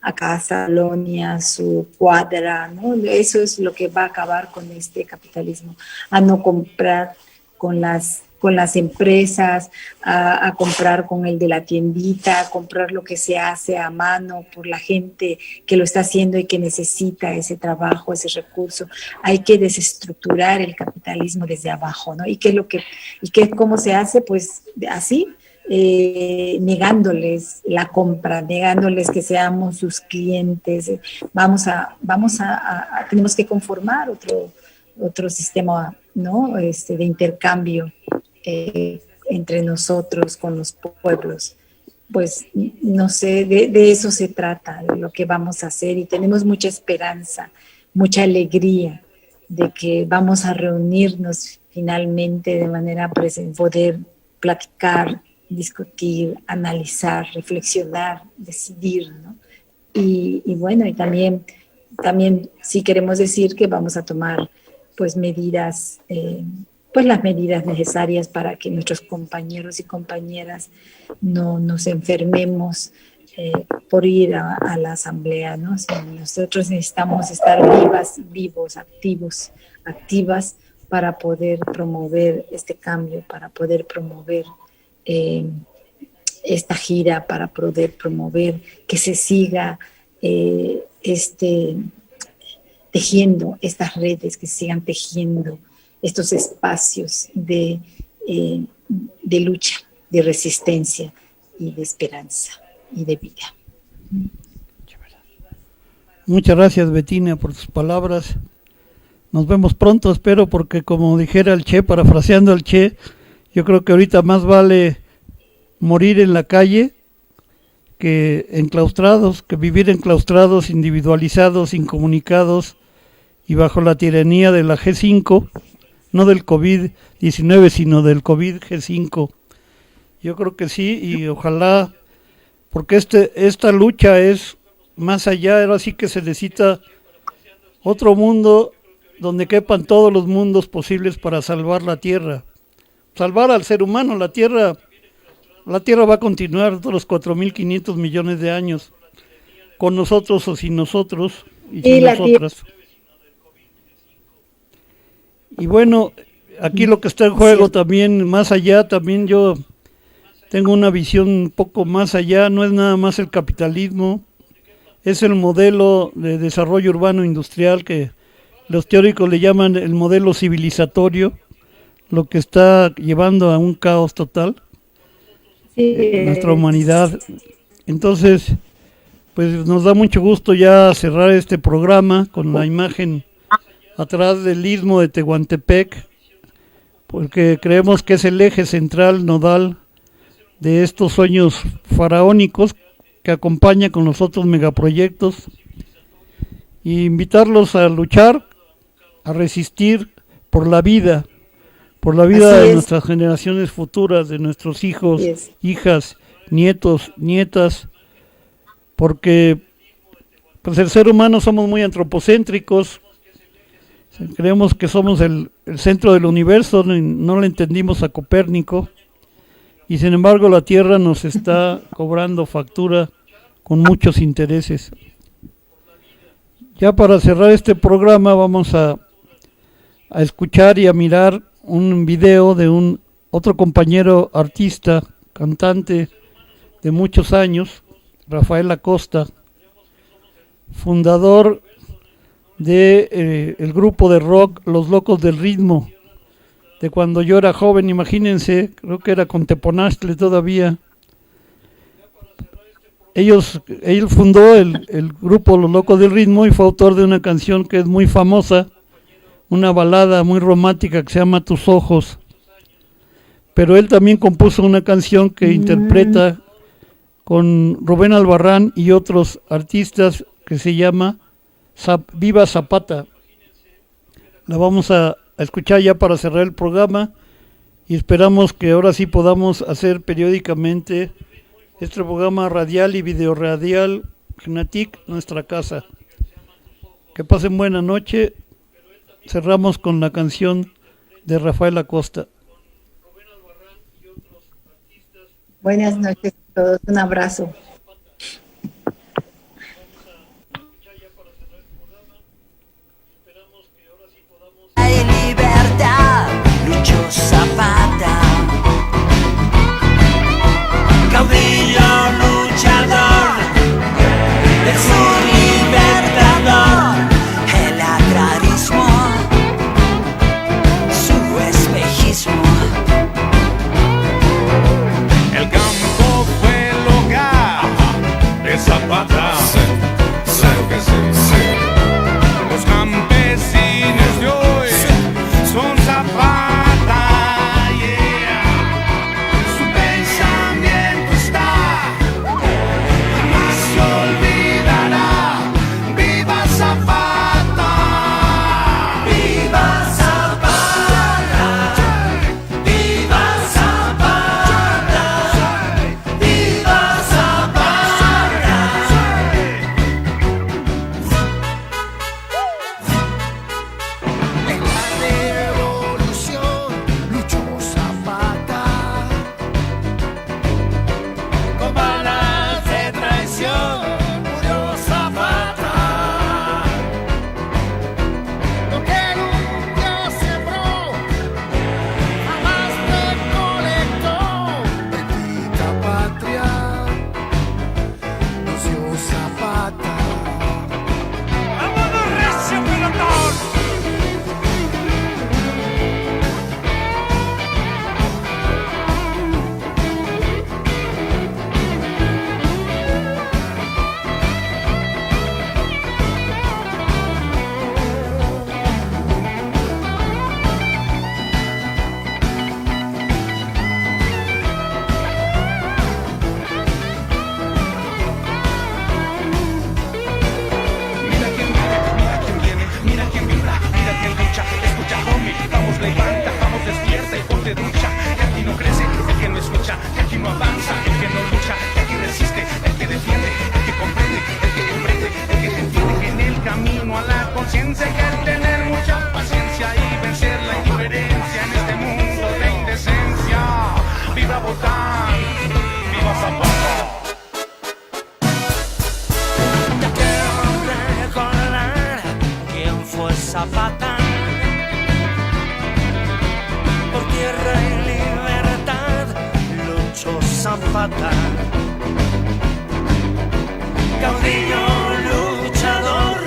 a casa, colonia, su cuadra, ¿no? Eso es lo que va a acabar con este capitalismo, a no comprar con las empresas, a comprar con el de la tiendita, a comprar lo que se hace a mano por la gente que lo está haciendo y que necesita ese trabajo, ese recurso. Hay que desestructurar el capitalismo desde abajo, ¿no? ¿Cómo se hace? Pues así, negándoles la compra, negándoles que seamos sus clientes. Tenemos que conformar otro sistema, ¿no? De intercambio entre nosotros con los pueblos. Pues no sé, de eso se trata, de lo que vamos a hacer, y tenemos mucha esperanza, mucha alegría de que vamos a reunirnos finalmente de manera poder platicar, discutir, analizar, reflexionar, decidir, ¿no? Y bueno, y también sí queremos decir que vamos a tomar pues medidas, pues las medidas necesarias para que nuestros compañeros y compañeras no nos enfermemos por ir a la asamblea, ¿no? Nosotros necesitamos estar vivos, activas para poder promover este cambio, para poder promover esta gira, para poder promover que se siga tejiendo estas redes, que se sigan tejiendo estos espacios de lucha, de resistencia y de esperanza y de vida. Muchas gracias, Betina, por tus palabras. Nos vemos pronto, espero, porque como dijera el Che, parafraseando al Che, yo creo que ahorita más vale morir en la calle que enclaustrados, que vivir enclaustrados, individualizados, incomunicados y bajo la tiranía de la G5, no del COVID-19, sino del COVID-G5. Yo creo que sí, y ojalá, porque esta lucha es más allá, ahora sí que se necesita otro mundo donde quepan todos los mundos posibles para salvar la Tierra, salvar al ser humano. La Tierra va a continuar todos los 4.500 millones de años, con nosotros o sin nosotros, y sin nosotras. Y bueno, aquí lo que está en juego también, más allá, también yo tengo una visión un poco más allá, no es nada más el capitalismo, es el modelo de desarrollo urbano industrial que los teóricos le llaman el modelo civilizatorio, lo que está llevando a un caos total nuestra humanidad. Entonces, pues nos da mucho gusto ya cerrar este programa con la imagen atrás del istmo de Tehuantepec, porque creemos que es el eje central, nodal de estos sueños faraónicos que acompaña con los otros megaproyectos, y invitarlos a luchar, a resistir por la vida de nuestras generaciones futuras, de nuestros hijos, hijas, nietos, nietas, porque pues el ser humano somos muy antropocéntricos, creemos que somos el centro del universo, no le entendimos a Copérnico, y sin embargo la Tierra nos está cobrando factura con muchos intereses. Ya para cerrar este programa vamos a escuchar y a mirar un video de otro compañero artista, cantante de muchos años, Rafael Acosta, fundador de el grupo de rock Los Locos del Ritmo, de cuando yo era joven, imagínense, creo que era con Teponaztle todavía. Él fundó el grupo Los Locos del Ritmo y fue autor de una canción que es muy famosa, una balada muy romántica que se llama Tus Ojos. Pero él también compuso una canción que interpreta con Rubén Albarrán y otros artistas que se llama Viva Zapata. La vamos a escuchar ya para cerrar el programa y esperamos que ahora sí podamos hacer periódicamente este programa radial y video radial Genatic, nuestra casa. Que pasen buena noche Cerramos con la canción de Rafael Acosta. Buenas noches a todos, un abrazo. Hay libertad, Lucho Zapata, caudillo luchador, del sur libertador, el agrarismo, su espejismo. El campo fue el hogar de Zapata. Claro que sí. Los campesinos de hoy son Zapata, yeah. Su pensamiento está, jamás se olvidará. ¡Viva Zapata! ¡Viva Zapata! ¡Viva Zapata! ¡Viva Zapata! En la revolución luchó Zapata, con balas de traición murió Zapata. Lo que nunca sembró, jamás recolectó. Bendita patria nos dio Zapata. ¡Vámonos, recio pelotón! Mira quién vibra, mira quién lucha. Escucha, homie, vamos, levanta, vamos, despierta y ponte ducha. Que aquí no crece, el que no escucha, que aquí no avanza, el que no lucha, que aquí resiste, el que defiende, el que comprende, el que comprende, el que te entiende. Que en el camino a la conciencia hay que tener mucha paciencia y vencer la indiferencia en este mundo de indecencia. ¡Viva Botán! ¡Viva Zapata! Ya quiero recordar quién fue Zapata. Por tierra y libertad luchó Zapata, caudillo luchador,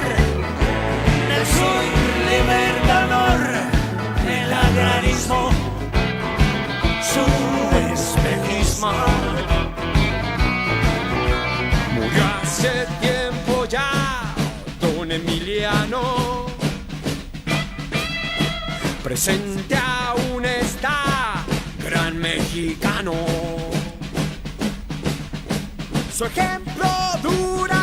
del sur libertador, el agrarismo, su espejismo. Murió hace tiempo ya don Emiliano, presente aún está gran mexicano. Su ejemplo dura